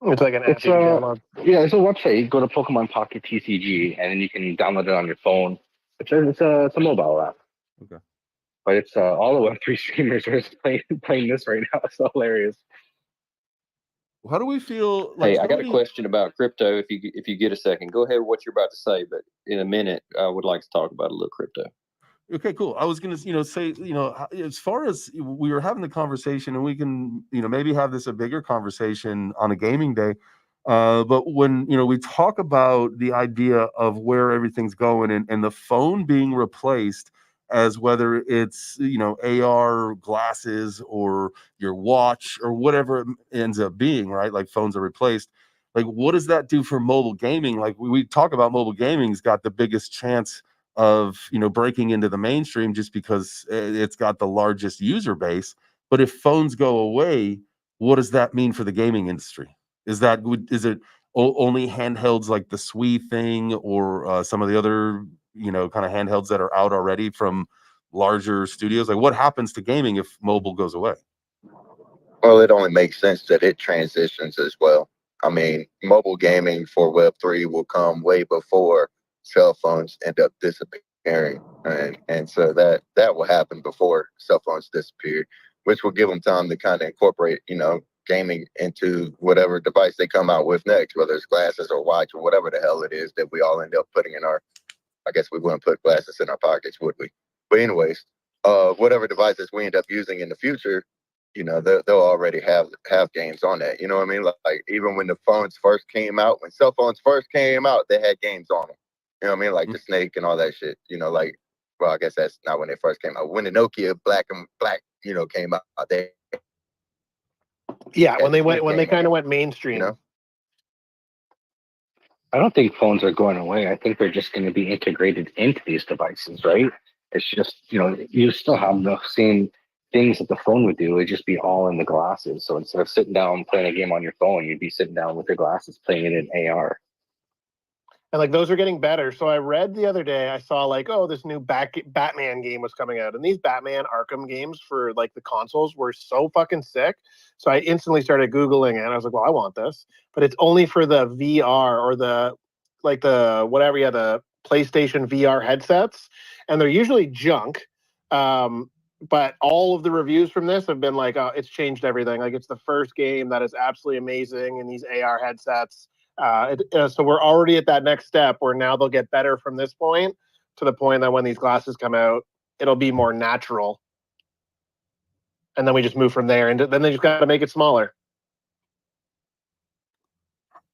It's like an app. It's you can download. yeah, it's a website. You go to Pokemon Pocket TCG, and then you can download it on your phone. It's a mobile app. Okay. But it's all the Web3 streamers are just playing this right now. It's so hilarious. How do we feel? Like Hey, I got a question about crypto. If you get a second, go ahead with what you're about to say. But in a minute, I would like to talk about a little crypto. Okay, cool. I was gonna, say, as far as we were having the conversation, and we can, maybe have this a bigger conversation on a gaming day. But when we talk about the idea of where everything's going and the phone being replaced, as whether it's AR glasses or your watch or whatever it ends up being, right? Like phones are replaced. Like, what does that do for mobile gaming? Like we talk about mobile gaming's got the biggest chance of breaking into the mainstream just because it's got the largest user base. But if phones go away, what does that mean for the gaming industry? Is it only handhelds like the Sui thing or some of the other kind of handhelds that are out already from larger studios? Like, what happens to gaming if mobile goes away? Well, it only makes sense that it transitions as well. I mean, mobile gaming for Web3 will come way before cell phones end up disappearing, and so that will happen before cell phones disappear, which will give them time to kind of incorporate gaming into whatever device they come out with next, whether it's glasses or watch or whatever the hell it is that we all end up putting in our. I guess we wouldn't put glasses in our pockets, would we? But anyways, whatever devices we end up using in the future, they'll already have games on that. You know what I mean? Like even when the phones first came out, when cell phones first came out, they had games on them. You know what I mean? Like the Snake and all that shit. Well, I guess that's not when they first came out. When the Nokia Black, came out, they when they kind of went mainstream. I don't think phones are going away. I think they're just going to be integrated into these devices, right? It's just, you still have the same things that the phone would do. It'd just be all in the glasses. So instead of sitting down playing a game on your phone, you'd be sitting down with your glasses playing it in AR. And like those are getting better. So I read the other day, I saw like, this new Batman game was coming out, and these Batman Arkham games for like the consoles were so fucking sick. So I instantly started Googling it, and I was like, well, I want this, but it's only for the VR or the PlayStation VR headsets, and they're usually junk. But all of the reviews from this have been like, oh, it's changed everything. Like it's the first game that is absolutely amazing in these AR headsets. So we're already at that next step where now they'll get better from this point to the point that when these glasses come out, it'll be more natural. And then we just move from there. And then they just got to make it smaller.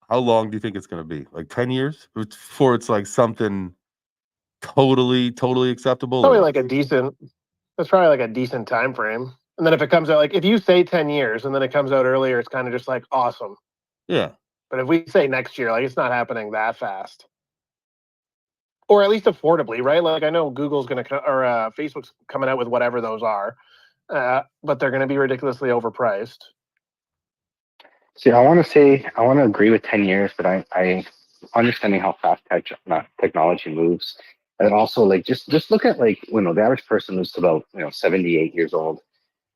How long do you think it's going to be? Like 10 years before it's like something totally acceptable? Probably or- like a decent. That's probably like a decent time frame. And then if it comes out, like if you say 10 years and then it comes out earlier, it's kind of just like awesome. Yeah. But if we say next year, like it's not happening that fast, or at least affordably, right? Like I know Google's gonna or Facebook's coming out with whatever those are, but they're gonna be ridiculously overpriced. See, I want to agree with 10 years, but I understanding how fast technology moves. And also like just look at like, the average person lives to about, 78 years old.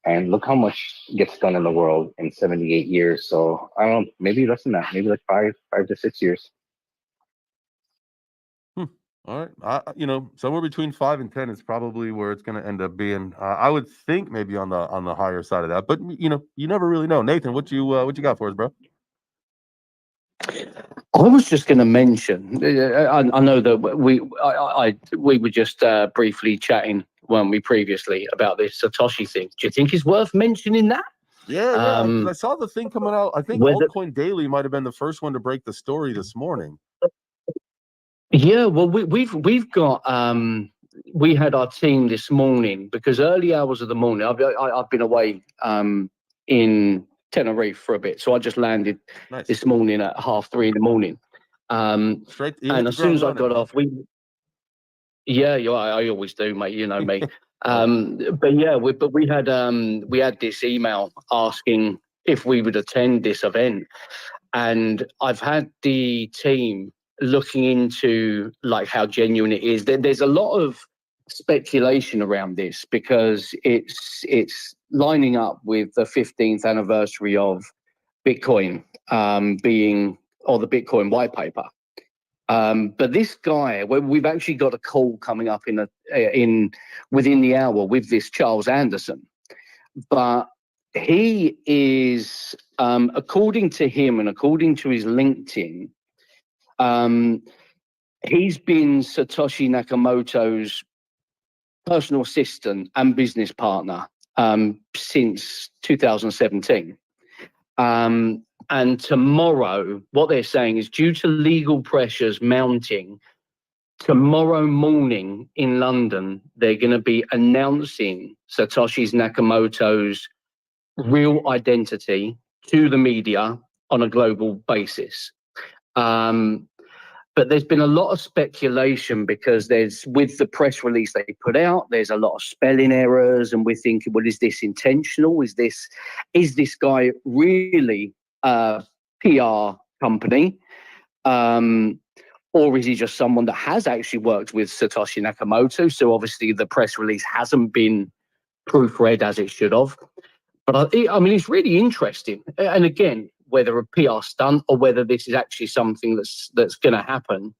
And look how much gets done in the world in 78 years. So I don't know, maybe less than that, maybe like 5 to 6 years. All right. Somewhere between 5 and 10 is probably where it's going to end up being. I would think maybe on the higher side of that, but you never really know. Nathan, what you got for us, bro? I was just going to mention. I know that we were just briefly chatting, weren't we, previously about this Satoshi thing. Do you think it's worth mentioning that? Yeah. 'Cause I saw the thing coming out. I think Whether- Altcoin Daily might have been the first one to break the story this morning. Yeah, well, we've got we had our team this morning because early hours of the morning. I've been away in Tenerife for a bit, so I just landed Nice. this morning at 3:30 in the morning. Straight. You hit And the as soon ground as I running, got huh? off, I always do, mate. You know me. But yeah, we had this email asking if we would attend this event, and I've had the team looking into like how genuine it is. There's a lot of speculation around this because it's lining up with the 15th anniversary of Bitcoin being, or the Bitcoin white paper. But this guy, we've actually got a call coming up within the hour with this Charles Anderson, but he is, according to him and according to his LinkedIn, he's been Satoshi Nakamoto's personal assistant and business partner since 2017. And tomorrow, what they're saying is due to legal pressures mounting, tomorrow morning in London, they're going to be announcing Satoshi Nakamoto's real identity to the media on a global basis. But there's been a lot of speculation because with the press release they put out, there's a lot of spelling errors, and we're thinking, well, is this intentional? Is this guy really a PR company? Or is he just someone that has actually worked with Satoshi Nakamoto? So obviously the press release hasn't been proofread as it should have. But I mean, it's really interesting. And again, whether a PR stunt or whether this is actually something that's going to happen.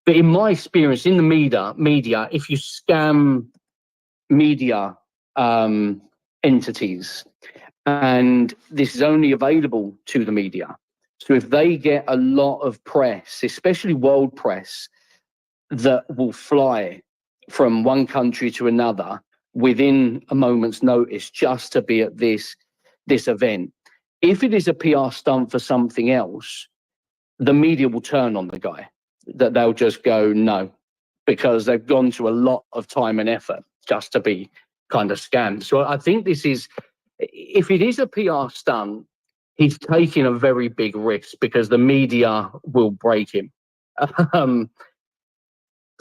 But in my experience in the media, if you scam media entities, and this is only available to the media, so if they get a lot of press, especially world press, that will fly from one country to another within a moment's notice just to be at this event. If it is a PR stunt for something else, the media will turn on the guy. That they'll just go no, because they've gone to a lot of time and effort just to be kind of scammed. So I think this is, if it is a PR stunt, he's taking a very big risk because the media will break him.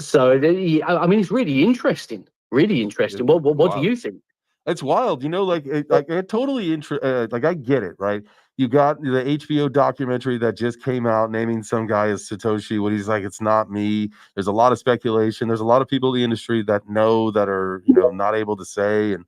So I mean, it's really interesting. Really interesting. What do you think? It's wild, like it totally like I get it, right? You got the HBO documentary that just came out naming some guy as Satoshi. What he's like, it's not me. There's a lot of speculation. There's a lot of people in the industry that are not able to say, and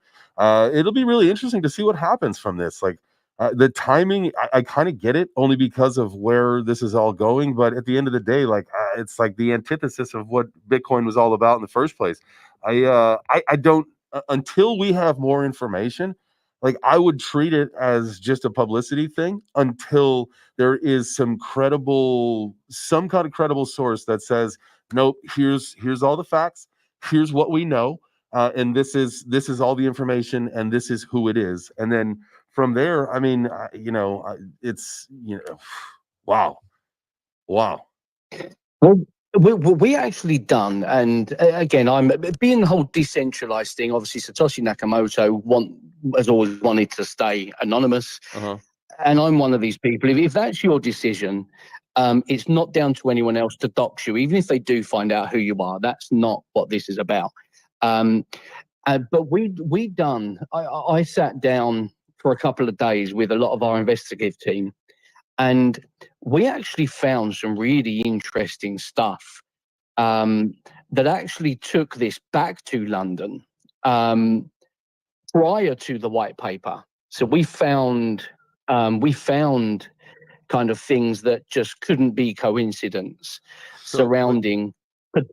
it'll be really interesting to see what happens from this. Like the timing, I kind of get it only because of where this is all going. But at the end of the day, like it's like the antithesis of what Bitcoin was all about in the first place. I don't. Until we have more information, like I would treat it as just a publicity thing until there is some kind of credible source that says, nope, here's all the facts, here's what we know, and this is all the information, and this is who it is. And then from there, I mean, it's wow. Well, We actually done, and again, I'm being the whole decentralized thing. Obviously, Satoshi Nakamoto has always wanted to stay anonymous, and I'm one of these people. If that's your decision, it's not down to anyone else to dox you, even if they do find out who you are. That's not what this is about. But we done. I sat down for a couple of days with a lot of our investigative team, and we actually found some really interesting stuff that actually took this back to London prior to the white paper. So we found kind of things that just couldn't be coincidence surrounding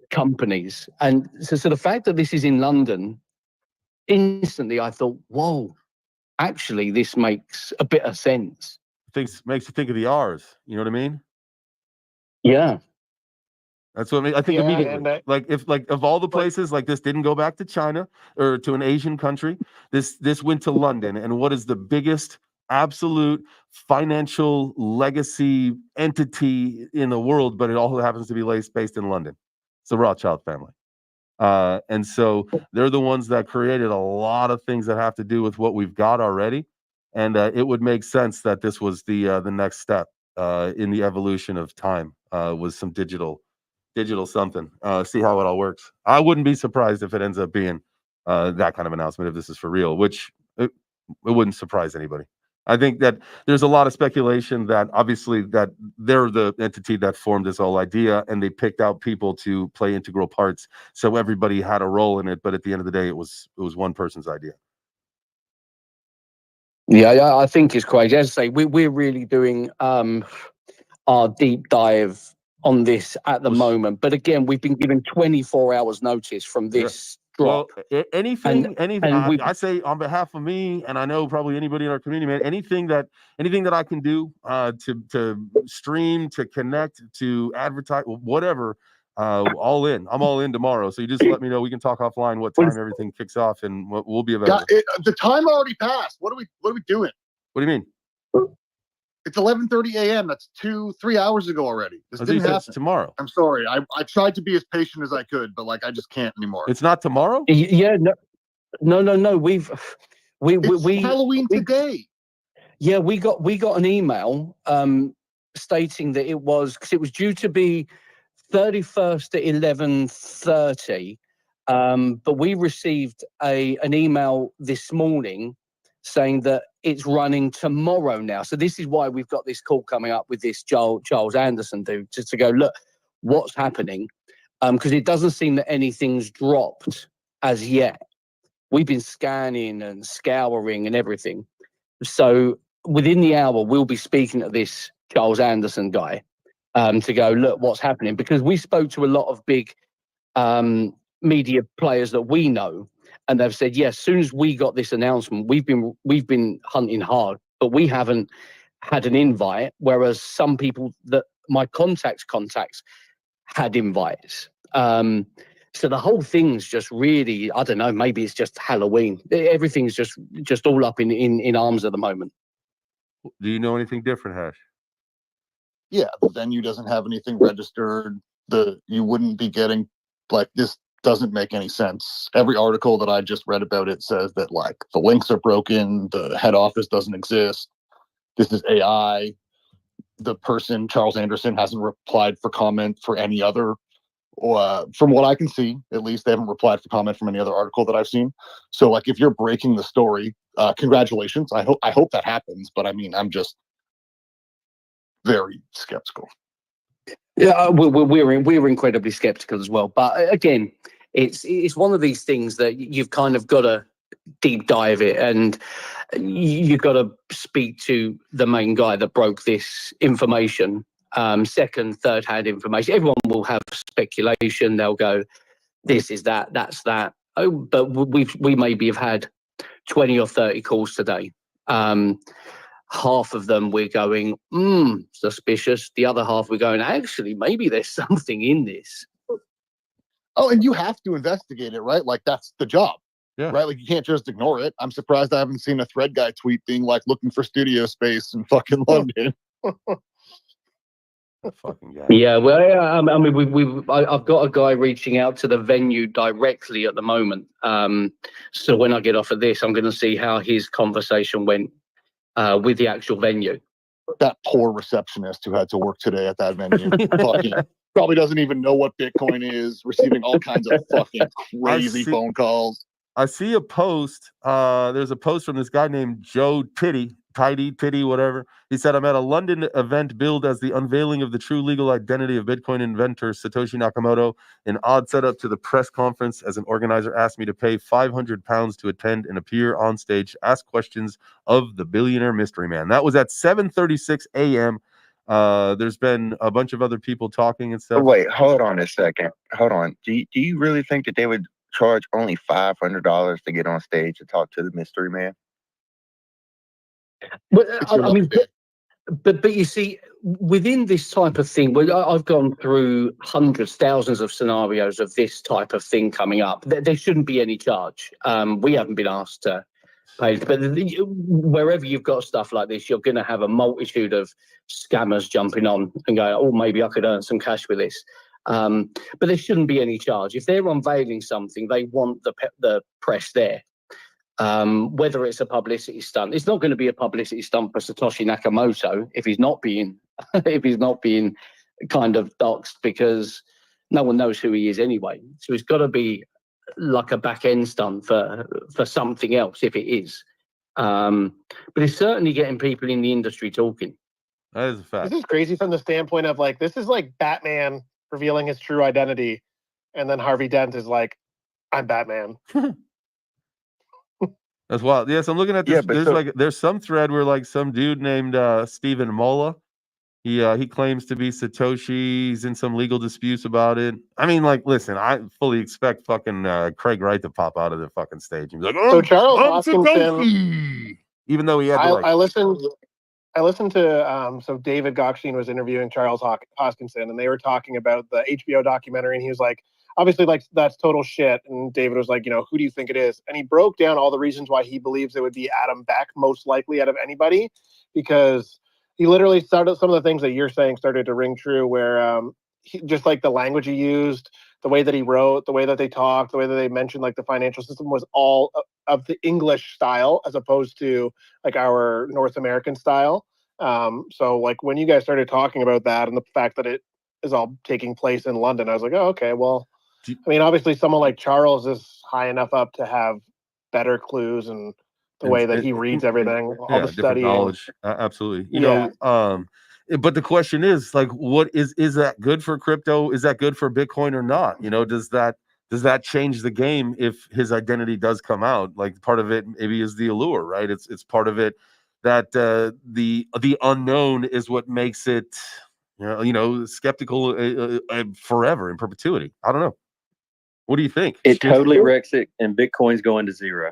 companies. And so the fact that this is in London, instantly I thought, whoa, actually this makes a bit of sense. Makes you think of the R's. You know what I mean? Yeah. That's what I think Yeah, immediately. and Like if of all the places, like this didn't go back to China or to an Asian country. This went to London. And what is the biggest absolute financial legacy entity in the world? But it all happens to be based in London. It's the Rothschild family. And so they're the ones that created a lot of things that have to do with what we've got already. And it would make sense that this was the next step in the evolution of time was some digital something. See how it all works. I wouldn't be surprised if it ends up being that kind of announcement if this is for real, which it wouldn't surprise anybody. I think that there's a lot of speculation that obviously that they're the entity that formed this whole idea and they picked out people to play integral parts. So everybody had a role in it. But at the end of the day, it was one person's idea. Yeah, I think it's crazy. As I say, we're really doing our deep dive on this at the moment. But again, we've been given 24 hours notice from this drop. Well, anything, I say on behalf of me, and I know probably anybody in our community, man, anything that I can do to stream, to connect, to advertise, whatever, all in. I'm all in tomorrow. So you just let me know. We can talk offline what time everything kicks off, and we'll be available. The time already passed. What are we doing? What do you mean? It's 11:30 a.m. That's 2-3 hours ago already. This didn't happen. Tomorrow. I'm sorry. I tried to be as patient as I could, but like I just can't anymore. It's not tomorrow? Yeah, no. We Halloween today. Yeah, we got an email stating that it was due to be 31st at 11:30. But we received an email this morning saying that it's running tomorrow now. So this is why we've got this call coming up with this Charles Anderson dude, just to go, look, what's happening? Because it doesn't seem that anything's dropped as yet. We've been scanning and scouring and everything. So within the hour, we'll be speaking to this Charles Anderson guy to go, look, what's happening? Because we spoke to a lot of big media players that we know, and they've said, yes, as soon as we got this announcement, we've been hunting hard, but we haven't had an invite, whereas some people that my contacts had invites. So the whole thing's just really, I don't know, maybe it's just Halloween. Everything's just all up in arms at the moment. Do you know anything different, Hash? Yeah, the venue doesn't have anything registered. You wouldn't be getting, like, this doesn't make any sense. Every article that I just read about it says that, like, the links are broken, the head office doesn't exist, this is AI. The person, Charles Anderson, hasn't replied for comment for any other, from what I can see, at least, they haven't replied for comment from any other article that I've seen. So, like, if you're breaking the story, congratulations. I hope that happens, but I mean, I'm just very skeptical. Yeah, we're incredibly skeptical as well. But again, it's one of these things that you've kind of got to deep dive it, and you've got to speak to the main guy that broke this information. Second, third hand information. Everyone will have speculation. They'll go, this is that, that's that. Oh, but we maybe have had 20 or 30 calls today. Half of them we're going, suspicious. The other half we're going, actually, maybe there's something in this. Oh, and you have to investigate it, right? Like, that's the job. Yeah. Right? Like, you can't just ignore it. I'm surprised I haven't seen a thread guy tweet being like, looking for studio space in fucking London. Fucking guy. Yeah, well, I mean, I've got a guy reaching out to the venue directly at the moment. So when I get off of this, I'm going to see how his conversation went with the actual venue. That poor receptionist who had to work today at that venue. Fucking probably doesn't even know what Bitcoin is, receiving all kinds of fucking crazy phone calls. I see a post. There's a post from this guy named Joe Tidy, whatever. He said, I'm at a London event billed as the unveiling of the true legal identity of Bitcoin inventor Satoshi Nakamoto. An odd setup to the press conference as an organizer asked me to pay £500 to attend and appear on stage, ask questions of the billionaire mystery man. That was at 7:36 a.m. There's been a bunch of other people talking and stuff. Wait, hold on a second. Hold on. Do you really think that they would charge only $500 to get on stage to talk to the mystery man? But I mean, but you see, within this type of thing, I've gone through hundreds, thousands of scenarios of this type of thing coming up. There shouldn't be any charge. We haven't been asked to pay, but wherever you've got stuff like this, you're going to have a multitude of scammers jumping on and going, oh, maybe I could earn some cash with this. But there shouldn't be any charge. If they're unveiling something, they want the press there. Whether it's a publicity stunt, it's not going to be a publicity stunt for Satoshi Nakamoto if he's not being kind of doxxed, because no one knows who he is anyway. So it's got to be like a back end stunt for something else if it is. But it's certainly getting people in the industry talking. That is a fact. This is crazy from the standpoint of like, this is like Batman revealing his true identity, and then Harvey Dent is like, I'm Batman. That's wild. Yes, I'm looking at this. Yeah, there's some thread where like some dude named Stephen Mola. He claims to be Satoshi. He's in some legal disputes about it. I mean, like, listen, I fully expect fucking Craig Wright to pop out of the fucking stage and be like, So Charles Hoskinson, Satoshi! Even though he had to, like, I listened to so David Gokhshtein was interviewing Charles Hoskinson, and they were talking about the HBO documentary, and he was like, obviously, like, that's total shit. And David was like, you know, who do you think it is? And he broke down all the reasons why he believes it would be Adam Beck, most likely out of anybody, because he literally started some of the things that you're saying started to ring true, where just like the language he used, the way that he wrote, the way that they talked, the way that they mentioned like the financial system was all of the English style as opposed to like our North American style. So like when you guys started talking about that and the fact that it is all taking place in London, I was like, oh, okay, well, I mean, obviously someone like Charles is high enough up to have better clues and the way that he reads everything, all the studying. Knowledge. Absolutely. You know, but the question is, like, what is that good for crypto? Is that good for Bitcoin or not? You know, does that change the game if his identity does come out? Like, part of it maybe is the allure, right? It's part of it that the unknown is what makes it, you know, skeptical forever in perpetuity. I don't know. What do you think? It totally wrecks it, and Bitcoin's going to zero.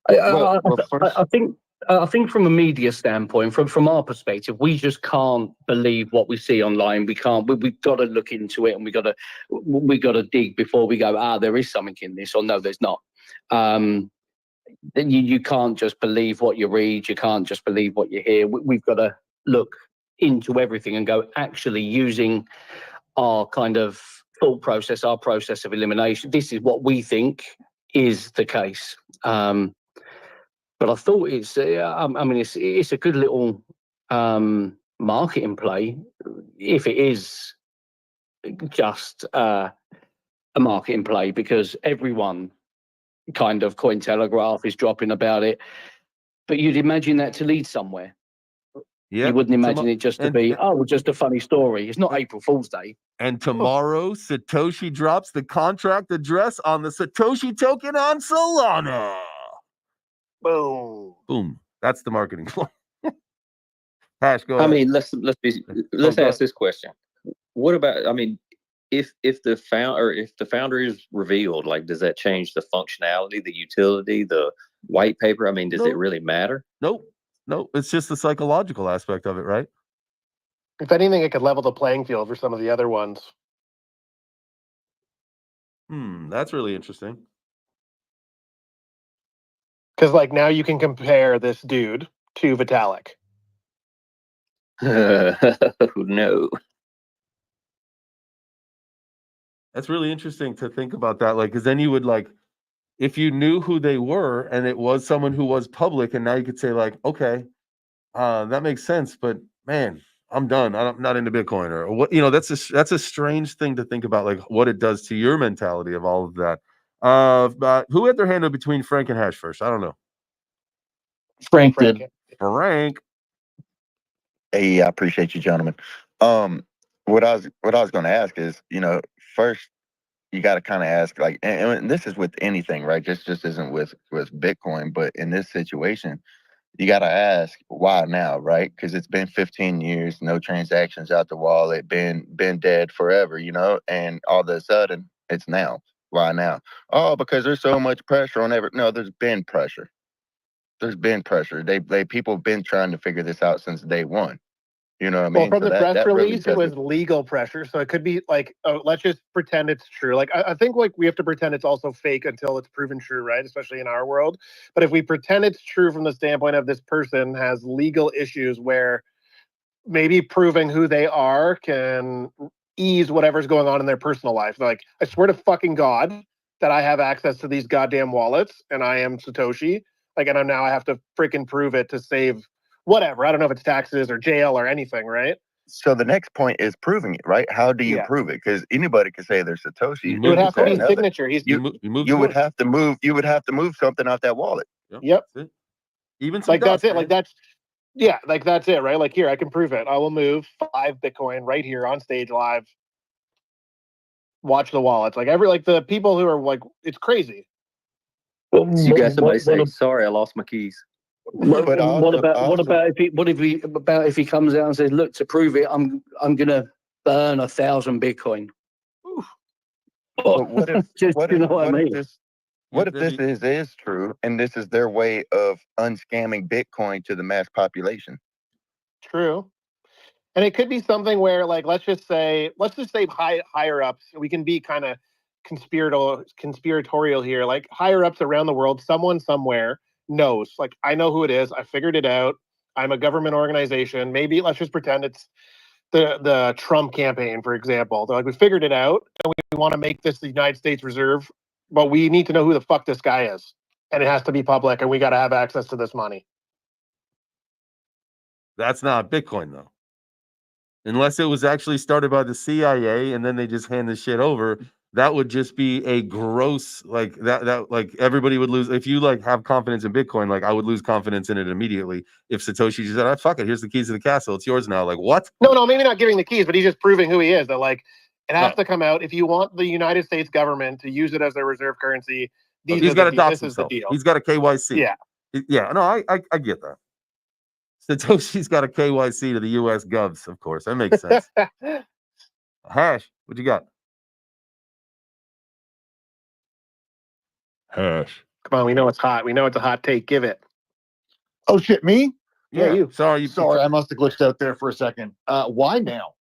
I think from a media standpoint, from our perspective, we just can't believe what we see online. We've got to look into it, and we got to dig before we go, there is something in this, or no, there's not. Then you can't just believe what you read. You can't just believe what you hear. We've got to look into everything and go, actually, using our kind of thought process, our process of elimination, this is what we think is the case. But I thought it's a good little marketing play if it is just a marketing play, because everyone kind of Cointelegraph is dropping about it. But you'd imagine that to lead somewhere. You wouldn't imagine it just to be, just a funny story. It's not April Fool's Day. And tomorrow, Satoshi drops the contract address on the Satoshi token on Solana. Boom. Boom. That's the marketing plan. Hash, go I ahead. mean, let's ask this question. What about, I mean, if the founder is revealed, like, does that change the functionality, the utility, the white paper? I mean, does it really matter? Nope. It's just the psychological aspect of it, right? If anything, it could level the playing field for some of the other ones. That's really interesting. Because like now you can compare this dude to Vitalik. No. That's really interesting to think about that. Like, because then you would like, if you knew who they were and it was someone who was public, and now you could say like, okay, that makes sense. But man, I'm done. I'm not into Bitcoin or what. That's a strange thing to think about, like what it does to your mentality of all of that. But who had their hand up between Frank and Hash first? I don't know. Frank Frank. did. Frank. Hey, I appreciate you, gentlemen. What I was going to ask is, first you got to kind of ask, like, and this is with anything, right? Just isn't with Bitcoin, but in this situation, you got to ask why now, right? Because it's been 15 years, no transactions out the wallet, been dead forever, and all of a sudden it's now. Why now? Oh, because there's so much pressure on every. No, there's been pressure. There's been pressure. People have been trying to figure this out since day one. You know what I mean? Well, from So the press that really release, it was legal pressure. So it could be like, oh, let's just pretend it's true. Like, I think like we have to pretend it's also fake until it's proven true, right? Especially in our world. But if we pretend it's true from the standpoint of this person has legal issues where maybe proving who they are can ease whatever's going on in their personal life. Like, I swear to fucking God that I have access to these goddamn wallets and I am Satoshi. Like, and I have to freaking prove it to save whatever. I don't know if it's taxes or jail or anything, right? So the next point is proving it, right? How do you Yeah. prove it? Because anybody could say they're Satoshi. You It would have to be Nothing. signature. You moved You would yours. have to move. You would have to move something off that wallet. Yep. That's it. Even some Like that's dust, it. Like man. that's it, right? Like, here, I can prove it. I will move 5 Bitcoin right here on stage live. Watch the wallets. Like the people who are like, it's crazy. You got somebody say, "Sorry, I lost my keys." What about if he comes out and says, "Look, to prove it, I'm gonna burn 1,000 Bitcoin." But what if Just, what you if know what I what if mean? this what if this is true and this is their way of unscamming Bitcoin to the mass population? True. And it could be something where, like, let's just say higher ups. We can be kind of conspiratorial here. Like, higher ups around the world, someone somewhere knows. Like, I know who it is. I figured it out. I'm a government organization. Maybe let's just pretend it's the Trump campaign, for example. They're like, we figured it out, and we want to make this the United States Reserve, but we need to know who the fuck this guy is, and it has to be public, and we got to have access to this money. That's not Bitcoin though. Unless it was actually started by the CIA and then they just hand the shit over, that would just be a gross, like that like everybody would lose. If you like have confidence in Bitcoin, like I would lose confidence in it immediately if Satoshi just said, "Ah, fuck it, here's the keys to the castle, it's yours now." Like, what? No, maybe not giving the keys, but he's just proving who he is. That, like, it has to come out. If you want the United States government to use it as their reserve currency, He's got to dox this is the himself. deal. He's got a KYC. Yeah. Yeah, no, I get that. Satoshi's got a KYC to the US Govs, of course. That makes sense. Hash, what you got? Hash. Come on, we know it's hot. We know it's a hot take. Give it. Oh shit, me? Yeah, you. Sorry, Sorry, I must have glitched out there for a second. Why now?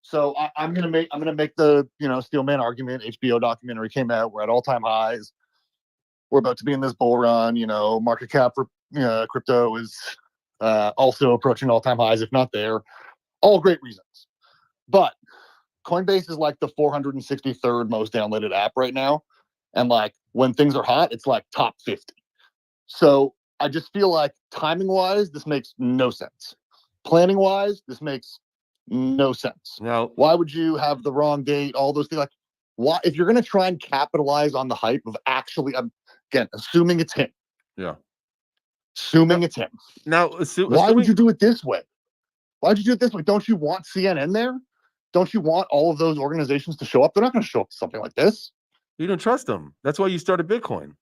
So I'm gonna make the steel man argument. HBO documentary came out. We're at all-time highs. We're about to be in this bull run. Market cap for crypto is also approaching all-time highs, if not there. All great reasons, but Coinbase is like the 463rd most downloaded app right now, and like when things are hot, it's like top 50. So I just feel like timing-wise, this makes no sense. Planning-wise, this makes no sense. Now, why would you have the wrong date? All those things. Like, why, if you're going to try and capitalize on the hype of actually, again, assuming it's him. Yeah. Assuming it's him. Now, why would you do it this way? Why'd you do it this way? Don't you want CNN there? Don't you want all of those organizations to show up? They're not going to show up to something like this. You don't trust them. That's why you started Bitcoin.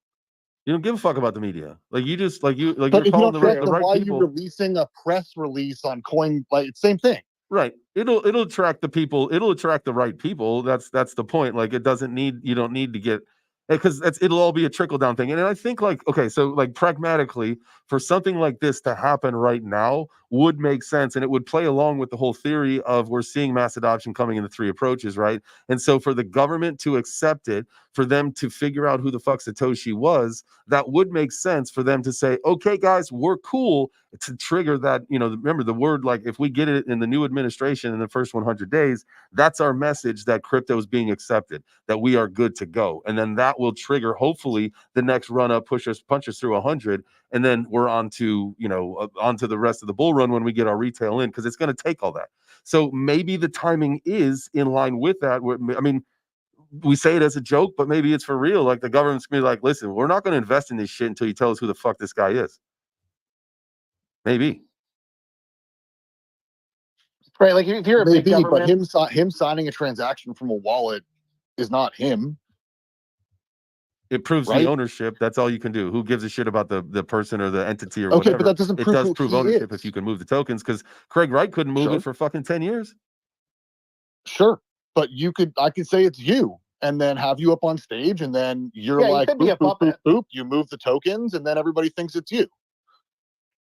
You don't give a fuck about the media. Like you just but you're if calling you don't the trust right them, why people. are you releasing a press release on Coin? Like, it's same thing. Right. It'll attract the people. It'll attract the right people. That's the point. Like you don't need to get, because it'll all be a trickle down thing. And I think okay, so like pragmatically, for something like this to happen right now would make sense, and it would play along with the whole theory of we're seeing mass adoption coming in the 3 approaches, right? And so for the government to accept it, for them to figure out who the fuck Satoshi was, that would make sense for them to say, okay, guys, we're cool, to trigger that, remember the word, like if we get it in the new administration in the first 100 days, that's our message that crypto is being accepted, that we are good to go. And then that will trigger, hopefully, the next run up, punch us through 100. And then we're on to, onto the rest of the bull run when we get our retail in, because it's going to take all that. So maybe the timing is in line with that. I mean, we say it as a joke, but maybe it's for real. Like the government's gonna be like, listen, we're not going to invest in this shit until you tell us who the fuck this guy is. Maybe. Right, like if you're a big Maybe, government, but him signing a transaction from a wallet is not him. It proves Right? the ownership. That's all you can do. Who gives a shit about the person or the entity or Okay, whatever? but that doesn't It prove does who prove he ownership is. if you can move the tokens, because Craig Wright couldn't move Sure. it for fucking 10 years. Sure, but I could say it's you, and then have you up on stage, and then you're Yeah, you like, could be boop, a boop, boop, puppet. boop. You move the tokens, and then everybody thinks it's you.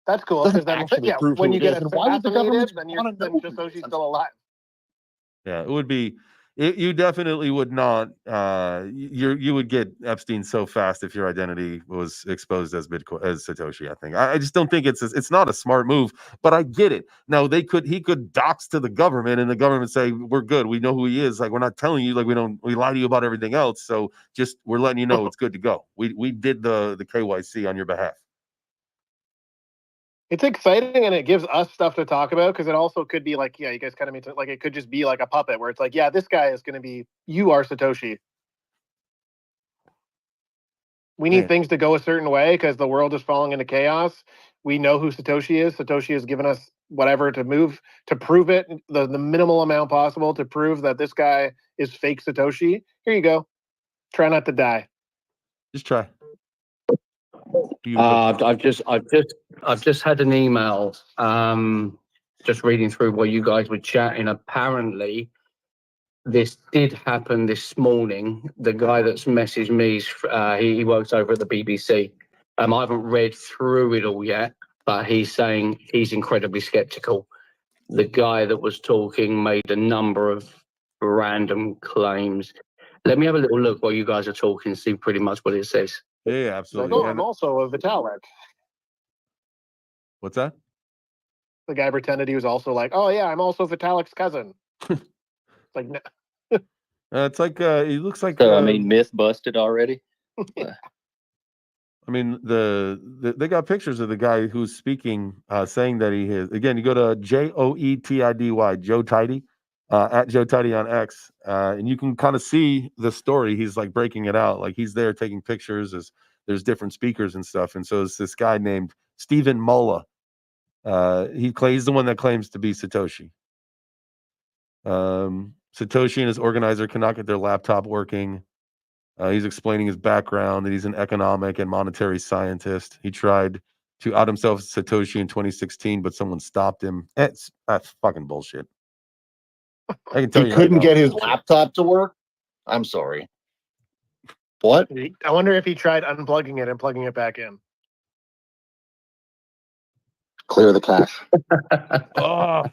that's cool. Doesn't Because then, actually yeah, prove when who you it get is. And why would the government assassinated, want to then know who it Satoshi's is? still alive. Yeah, it would be. You definitely would not. You would get Epstein so fast if your identity was exposed as Bitcoin, as Satoshi. I think. I just don't think it's not a smart move. But I get it. Now he could dox to the government, and the government say, we're good, we know who he is. Like, we're not telling you. Like, we lie to you about everything else. So just we're letting you know it's good to go. We did the KYC on your behalf. It's exciting and it gives us stuff to talk about, because it also could be like, yeah, you guys kind of mean like it could just be like a puppet where it's like, yeah, this guy is going to be, you are Satoshi. We need Yeah. things to go a certain way because the world is falling into chaos. We know who Satoshi is. Satoshi has given us whatever to prove it, the minimal amount possible to prove that this guy is fake Satoshi. Here you go. Try not to die. Just try. I've just had an email. Just reading through what you guys were chatting. Apparently, this did happen this morning. The guy that's messaged me, he works over at the BBC. I haven't read through it all yet, but he's saying he's incredibly skeptical. The guy that was talking made a number of random claims. Let me have a little look while you guys are talking, see pretty much what it says. Yeah, Like, absolutely. oh, I'm also a Vitalik. What's that? The guy pretended he was also like, oh yeah, I'm also Vitalik's cousin. Like, no. It's like he looks like. So I mean, myth busted already. I mean, they got pictures of the guy who's speaking, saying that he is. Again, you go to JOETIDY, Joe Tidy, at Joe Tidy on X, and you can kind of see the story. He's like breaking it out, like he's there taking pictures as there's different speakers and stuff. And so it's this guy named Stephen Mulla. He's the one that claims to be Satoshi. Satoshi and his organizer cannot get their laptop working. He's explaining his background, that he's an economic and monetary scientist. He tried to out himself as Satoshi in 2016, but someone stopped him. That's fucking bullshit. I can tell He you. couldn't right now, get his bullshit. laptop to work. I'm sorry. What? I wonder if he tried unplugging it and plugging it back in. Clear the cache. Oh.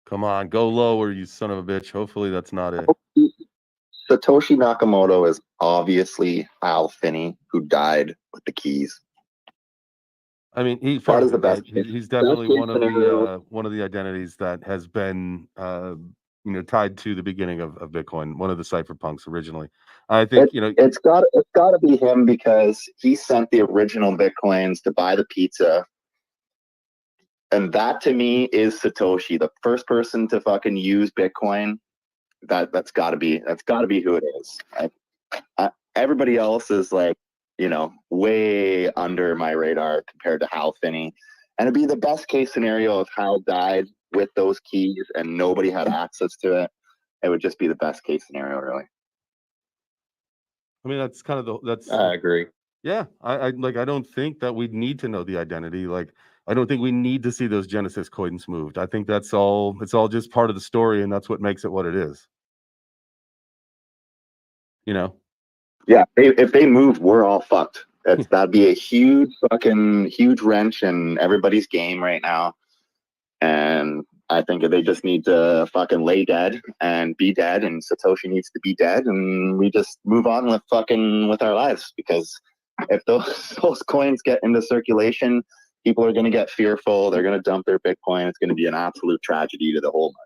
Come on, go lower, you son of a bitch. Hopefully that's not it. Satoshi Nakamoto is obviously Al Finney, who died with the keys. I mean, he's That is probably the best right. case- He's definitely best case one of scenario. the identities that has been tied to the beginning of Bitcoin. One of the cypherpunks originally. I think It's got to be him, because he sent the original Bitcoins to buy the pizza. And that to me is Satoshi, the first person to fucking use Bitcoin. That's got to be who it is. Everybody else is like, way under my radar compared to Hal Finney. And it'd be the best case scenario if Hal died with those keys and nobody had access to it. It would just be the best case scenario, really. I mean, that's kind of that's. I agree. Yeah, I don't think that we need to know the identity. Like, I don't think we need to see those Genesis coins moved. I think that's all. It's all just part of the story, and that's what makes it what it is. Yeah, if they move, we're all fucked. That'd be a huge wrench in everybody's game right now. And I think they just need to fucking lay dead and be dead, and Satoshi needs to be dead, and we just move on with our lives. Because if those coins get into circulation, people are going to get fearful. They're going to dump their Bitcoin. It's going to be an absolute tragedy to the whole market.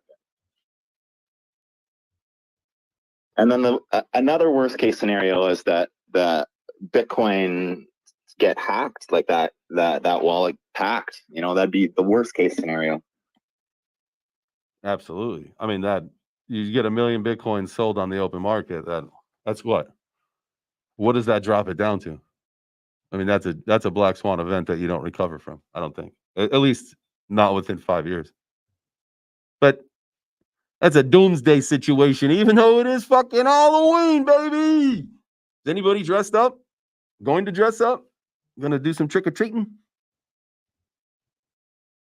And then another worst case scenario is that the Bitcoin get hacked, like that wallet hacked. That'd be the worst case scenario. Absolutely. I mean, that you get 1 million Bitcoins sold on the open market. That's what does that drop it down to? I mean, that's a black swan event that you don't recover from. I don't think, at least not within 5 years. But that's a doomsday situation, even though it is fucking Halloween, baby. Is anybody dressed up? Going to dress up? Going to do some trick or treating?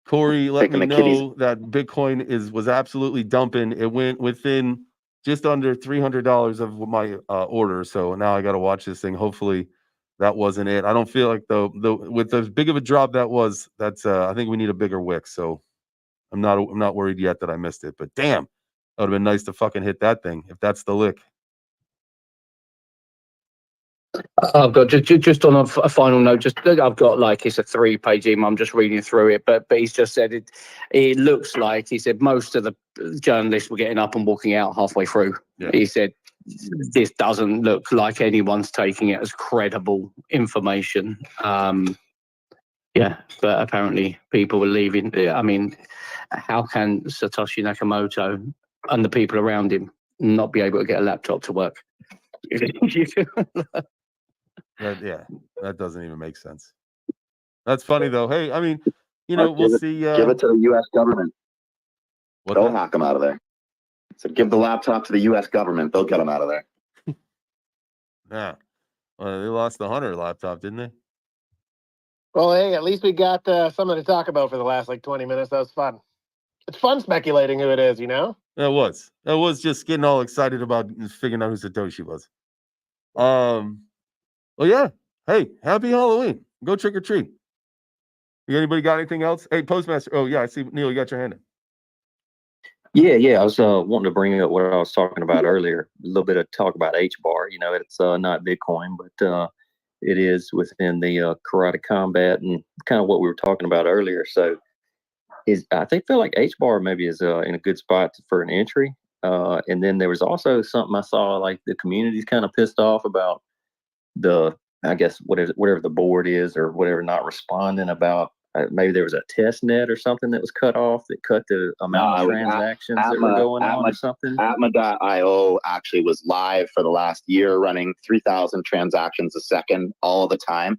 Corey let me know that Bitcoin was absolutely dumping. It went within just under $300 of my order. So now I got to watch this thing. Hopefully that wasn't it. I don't feel like with as big of a drop that's I think we need a bigger wick. So I'm not worried yet that I missed it. But damn, that would have been nice to fucking hit that thing if that's the lick. I've got just on a final note. I've got like it's a 3-page email. I'm just reading through it, but he's just said it. It looks like he said most of the journalists were getting up and walking out halfway through. Yeah. He said this doesn't look like anyone's taking it as credible information. Yeah, but apparently people were leaving. I mean, how can Satoshi Nakamoto and the people around him not be able to get a laptop to work? That doesn't even make sense. That's funny though. Hey, I mean, we'll see. Give it to the U.S. government. They'll hack them out of there. So give the laptop to the U.S. government. They'll get them out of there. Yeah. Well, they lost the Hunter laptop, didn't they? Well, hey, at least we got something to talk about for the last 20 minutes. That was fun. It's fun speculating who it is, It was. It was just getting all excited about figuring out who Satoshi was. Well, yeah. Hey, happy Halloween. Go trick or treat. Anybody got anything else? Hey, Postmaster. Oh, yeah, I see. Neil, you got your hand in. Yeah. I was wanting to bring up what I was talking about earlier. A little bit of talk about HBAR. It's not Bitcoin, but it is within the karate combat and kind of what we were talking about earlier. So I feel like HBAR maybe is in a good spot for an entry. And then there was also something I saw, like the community's kind of pissed off about I guess whatever the board is or whatever, not responding about maybe there was a test net or something that was cut off that cut the amount of transactions that were going on or something. Atma.io actually was live for the last year, running 3,000 transactions a second all the time.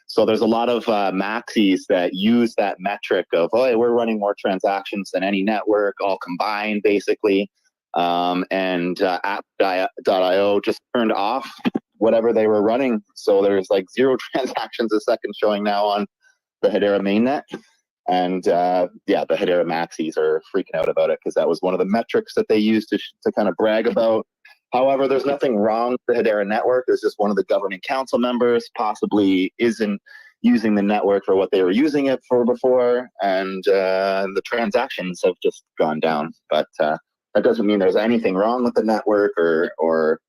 So there's a lot of maxis that use that metric of, we're running more transactions than any network, all combined, basically. And App.io just turned off whatever they were running. So there's like 0 transactions a second showing now on the Hedera mainnet. And the Hedera maxis are freaking out about it because that was one of the metrics that they used to kind of brag about. However, there's nothing wrong with the Hedera network. It's just one of the governing council members possibly isn't using the network for what they were using it for before. And the transactions have just gone down. But that doesn't mean there's anything wrong with the network or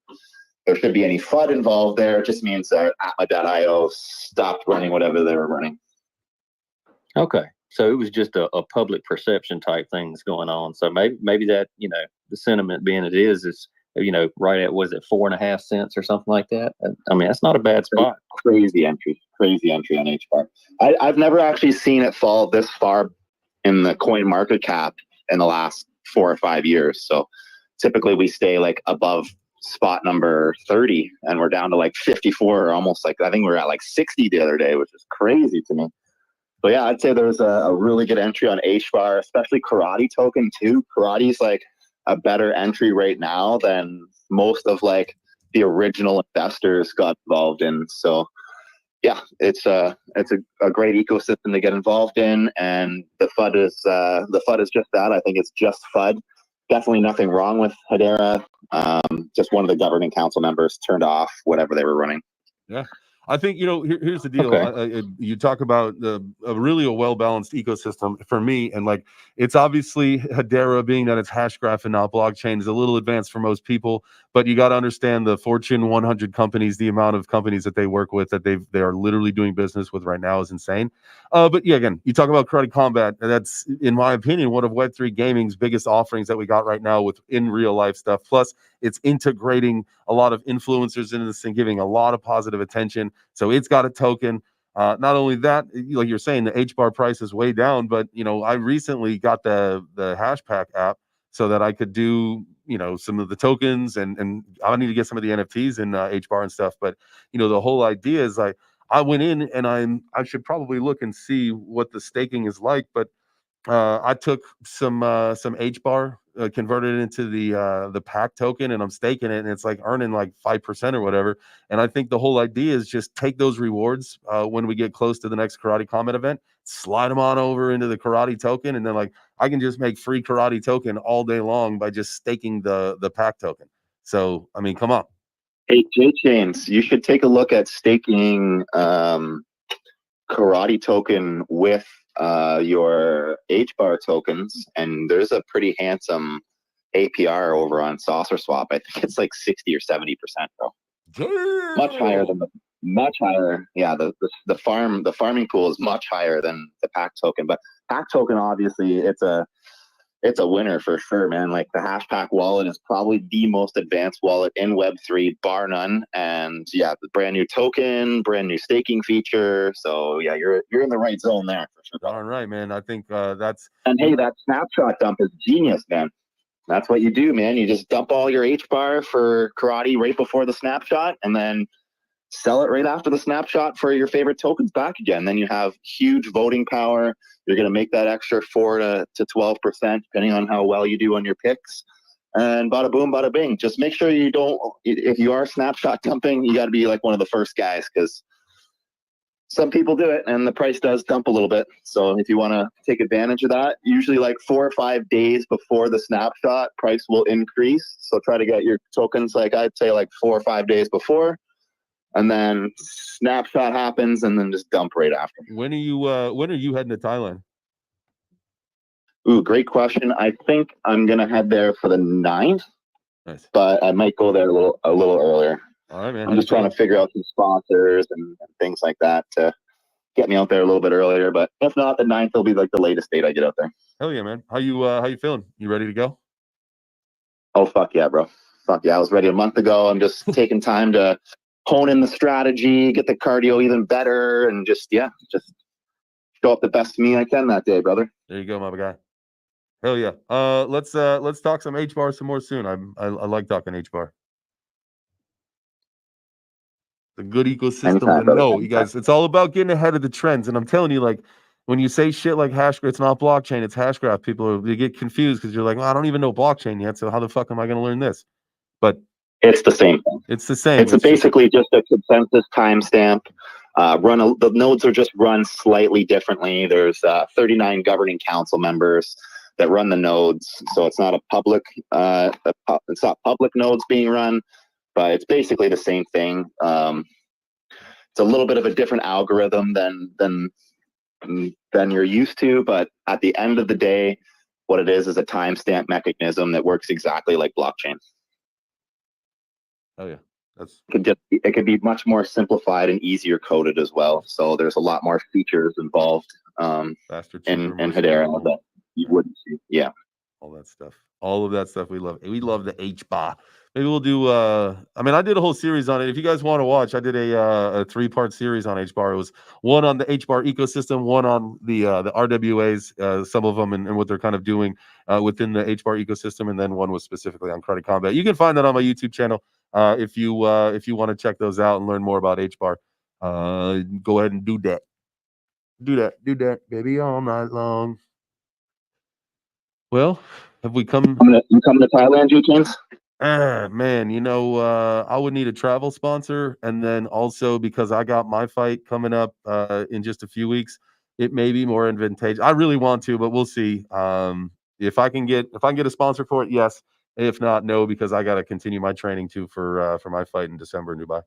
there should be any FUD involved there. It just means that Atma.io stopped running whatever they were running. Okay. So it was just a public perception type thing that's going on. So maybe that, the sentiment being it is, right at, was it 4.5 cents or something like that? I mean, that's not a bad spot. Crazy entry on HBAR. I've never actually seen it fall this far in the coin market cap in the last 4 or 5 years. So typically we stay like above spot number 30 and we're down to like 54 or almost like, I think we were at like 60 the other day, which is crazy to me. But yeah, I'd say there's a really good entry on HBAR, especially Karate token too. Karate's like a better entry right now than most of like the original investors got involved in. So yeah, it's a great ecosystem to get involved in, and the FUD is just that. I think it's just FUD. Definitely nothing wrong with Hedera. Just one of the governing council members turned off whatever they were running. Yeah. I think, here's the deal. Okay. You talk about really a well-balanced ecosystem for me. And like, it's obviously Hedera, being that it's hash graph and not blockchain, is a little advanced for most people, but you got to understand the Fortune 100 companies, the amount of companies that they work with, that they are literally doing business with right now is insane. But yeah, again, you talk about Karate Combat, and that's, in my opinion, one of Web3 gaming's biggest offerings that we got right now with in real life stuff. Plus, it's integrating a lot of influencers into this and giving a lot of positive attention. So it's got a token. Not only that, like you're saying, the HBAR price is way down, but I recently got the Hashpack app so that I could do some of the tokens, and I need to get some of the NFTs in HBAR and stuff. But the whole idea is like, I went in and I should probably look and see what the staking is like, but I took some HBAR, converted it into the pack token, and I'm staking it, and it's like earning like 5% or whatever. And I think the whole idea is just take those rewards when we get close to the next Karate Combat event, slide them on over into the karate token, and then like I can just make free karate token all day long by just staking the pack token. So I mean, come on. Hey, J Chains, you should take a look at staking karate token with your HBAR tokens, and there's a pretty handsome APR over on Saucer Swap. I think it's like 60 or 70%, bro. Much higher than much higher. Yeah, the farming pool is much higher than the pack token. But pack token, obviously, it's a winner for sure, man. Like, the Hashpack wallet is probably the most advanced wallet in Web3, bar none. And yeah, the brand new token, brand new staking feature. So yeah, you're in the right zone there for sure. All right, man. I think that's. And hey, that snapshot dump is genius, man. That's what you do, man. You just dump all your HBAR for karate right before the snapshot, and then sell it right after the snapshot for your favorite tokens back again. Then you have huge voting power. You're going to make that extra 4 to 12%, depending on how well you do on your picks. And bada boom, bada bing. Just make sure you don't, if you are snapshot dumping, you got to be like one of the first guys, because some people do it and the price does dump a little bit. So if you want to take advantage of that, usually like 4 or 5 days before the snapshot, price will increase. So try to get your tokens, like I'd say, like 4 or 5 days before. And then snapshot happens, and then just dump right after. When are you heading to Thailand? Ooh, great question. I think I'm gonna head there for the 9th. Nice. But I might go there a little earlier. All right, man. I'm just trying to figure out some sponsors and things like that to get me out there a little bit earlier. But if not, the 9th will be like the latest date I get out there. Hell yeah, man. How you feeling? You ready to go? Oh, fuck yeah, bro. Fuck yeah. I was ready a month ago. I'm just taking time to hone in the strategy, get the cardio even better, and just show up the best me I can that day, brother. There you go, my guy. Hell yeah. Let's talk some HBAR some more soon. I like talking HBAR. The good ecosystem. Anytime, to know, brother. you guys. It's all about getting ahead of the trends. And I'm telling you, like, when you say shit like hash, it's not blockchain, it's hashgraph. They get confused because you're like, well, I don't even know blockchain yet. So how the fuck am I going to learn this? But it's the same thing. It's the same. It's basically just a consensus timestamp. The nodes are just run slightly differently. There's 39 governing council members that run the nodes, so it's not a public. It's not public nodes being run, but it's basically the same thing. It's a little bit of a different algorithm than you're used to, but at the end of the day, what it is a timestamp mechanism that works exactly like blockchain. Oh yeah, it could be much more simplified and easier coded as well. So there's a lot more features involved faster, in Hedera that you wouldn't see. Yeah, all that stuff. All of that stuff we love. We love the HBAR. Maybe we'll do. I mean, I did a whole series on it. If you guys want to watch, I did a 3-part series on HBAR. It was one on the HBAR ecosystem, one on the RWAs, some of them, and what they're kind of doing within the HBAR ecosystem, and then one was specifically on Karate Combat. You can find that on my YouTube channel. If you want to check those out and learn more about HBAR, go ahead and do that. Do that, baby, all night long. Well, have we come? You coming to Thailand, J-Chains? Man, I would need a travel sponsor, and then also because I got my fight coming up in just a few weeks, it may be more advantageous. I really want to, but we'll see. If I can get a sponsor for it, yes. If not, no, because I got to continue my training too for my fight in December in Dubai.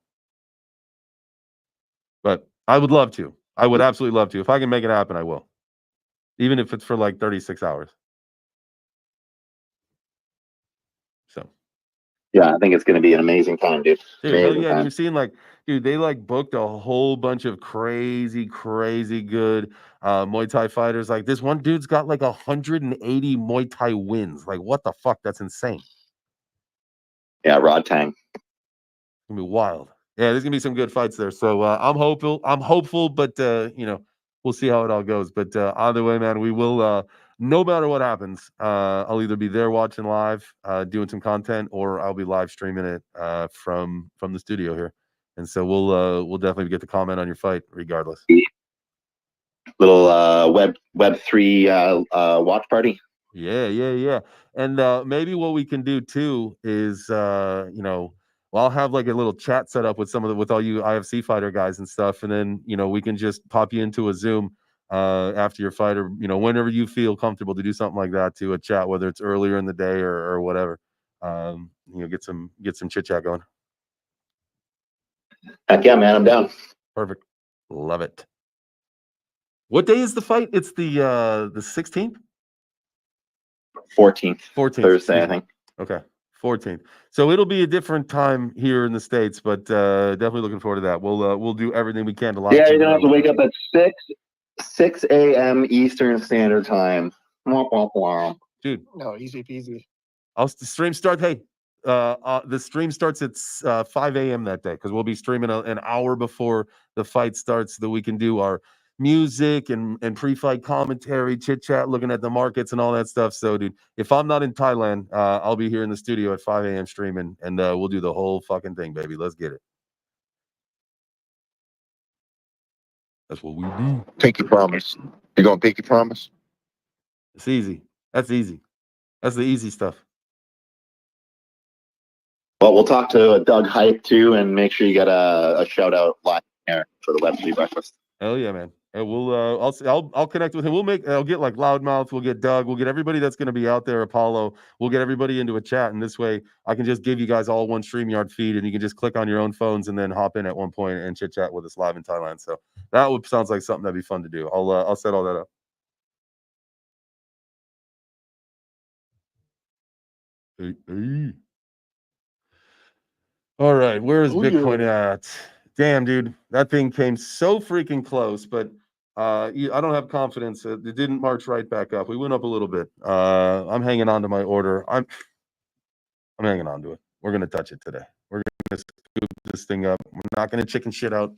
But I would love to. I would absolutely love to. If I can make it happen, I will. Even if it's for like 36 hours. So. Yeah, I think it's going to be an amazing time, dude. Dude, hell Amazing yeah. And time. you're seeing like, dude, they like booked a whole bunch of crazy, crazy good Muay Thai fighters. Like this one dude's got like 180 Muay Thai wins. Like, what the fuck? That's insane. Yeah, Rod Tang. It's gonna be wild. Yeah, there's gonna be some good fights there. So I'm hopeful, but you know, we'll see how it all goes. But either way, man, we will no matter what happens, I'll either be there watching live, doing some content, or I'll be live streaming it from the studio here. And so we'll definitely get to comment on your fight regardless. Little Web3 watch party. Yeah. And maybe what we can do too is you know, well, I'll have like a little chat set up with with all you IFC fighter guys and stuff, and then you know we can just pop you into a Zoom after your fight, or you know whenever you feel comfortable to do something like that, to a chat, whether it's earlier in the day or whatever. You know, get some chit chat going. Heck yeah, man, I'm down. Perfect, love it. What day is the fight? It's the 16th. 14th. 14th. Thursday, I think. Okay. 14th. So it'll be a different time here in the States, but definitely looking forward to that. We'll do everything we can to live. Yeah, you're gonna have to wake up at 6 a.m. Eastern Standard Time. Dude. No, easy peasy. The stream start. Hey, the stream starts at 5 a.m. that day because we'll be streaming an hour before the fight starts, so that we can do our music and pre-fight commentary, chit chat, looking at the markets and all that stuff. So, dude, if I'm not in Thailand, I'll be here in the studio at 5 a.m. streaming, and we'll do the whole fucking thing, baby. Let's get it. That's what we do. Pinky promise. You gonna pinky promise? It's easy. That's easy. That's the easy stuff. Well, we'll talk to Doug Hype too, and make sure you get a shout out live there for the Web3 breakfast. Hell yeah, man. And I'll connect with him. I'll get like Loudmouth. We'll get Doug. We'll get everybody that's going to be out there. Apollo. We'll get everybody into a chat, and this way I can just give you guys all one StreamYard feed, and you can just click on your own phones and then hop in at one point and chit chat with us live in Thailand. So that sounds like something that'd be fun to do. I'll set all that up. Hey. All right, where is Bitcoin at? Damn, dude, that thing came so freaking close, but I don't have confidence. It didn't march right back up. We went up a little bit. I'm hanging on to my order. I'm hanging on to it. We're gonna touch it today. We're gonna scoop this thing up. We're not gonna chicken shit out.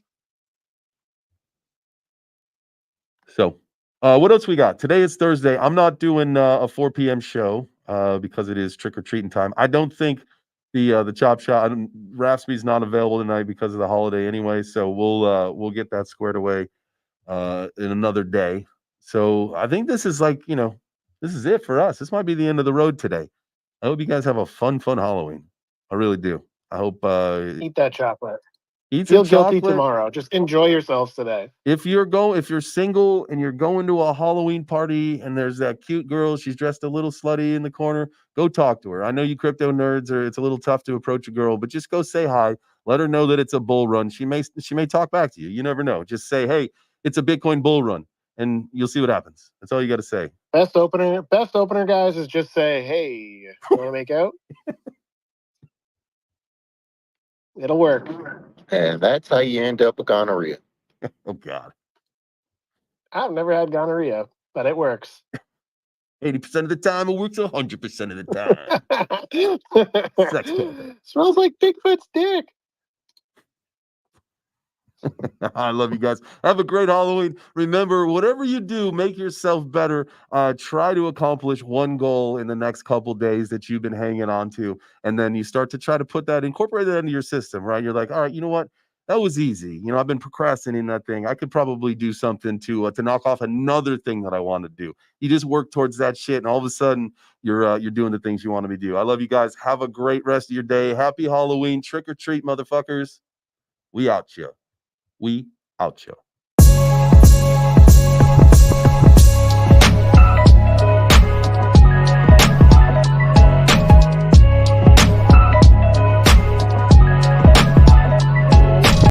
So, what else we got? Today is Thursday. I'm not doing a 4 p.m. show because it is trick or treating time. I don't think the chop shop Raspy's not available tonight because of the holiday anyway. So we'll get that squared away in another day. So I think this is like, you know, this is it for us. This might be the end of the road today. I hope you guys have a fun Halloween. I really do. I hope eat that chocolate. Feel guilty tomorrow. Just enjoy yourselves today. If you're single and you're going to a Halloween party and there's that cute girl, she's dressed a little slutty in the corner, go talk to her. I know you crypto nerds it's a little tough to approach a girl, but just go say hi. Let her know that it's a bull run. She may talk back to you. You never know. Just say, hey, it's a Bitcoin bull run, and you'll see what happens. That's all you got to say. Best opener, guys, is just say, hey, you want to make out? It'll work. And that's how you end up with gonorrhea. Oh, God. I've never had gonorrhea, but it works. 80% of the time, it works 100% of the time. Sex panther. Smells like Bigfoot's dick. I love you guys. Have a great Halloween. Remember, whatever you do, make yourself better. Try to accomplish one goal in the next couple days that you've been hanging on to. And then you start to try to incorporate that into your system, right? You're like, all right, you know what? That was easy. You know, I've been procrastinating that thing. I could probably do something to knock off another thing that I want to do. You just work towards that shit, and all of a sudden, you're doing the things you want to do. I love you guys. Have a great rest of your day. Happy Halloween. Trick or treat, motherfuckers. We out, yo. We out, yo.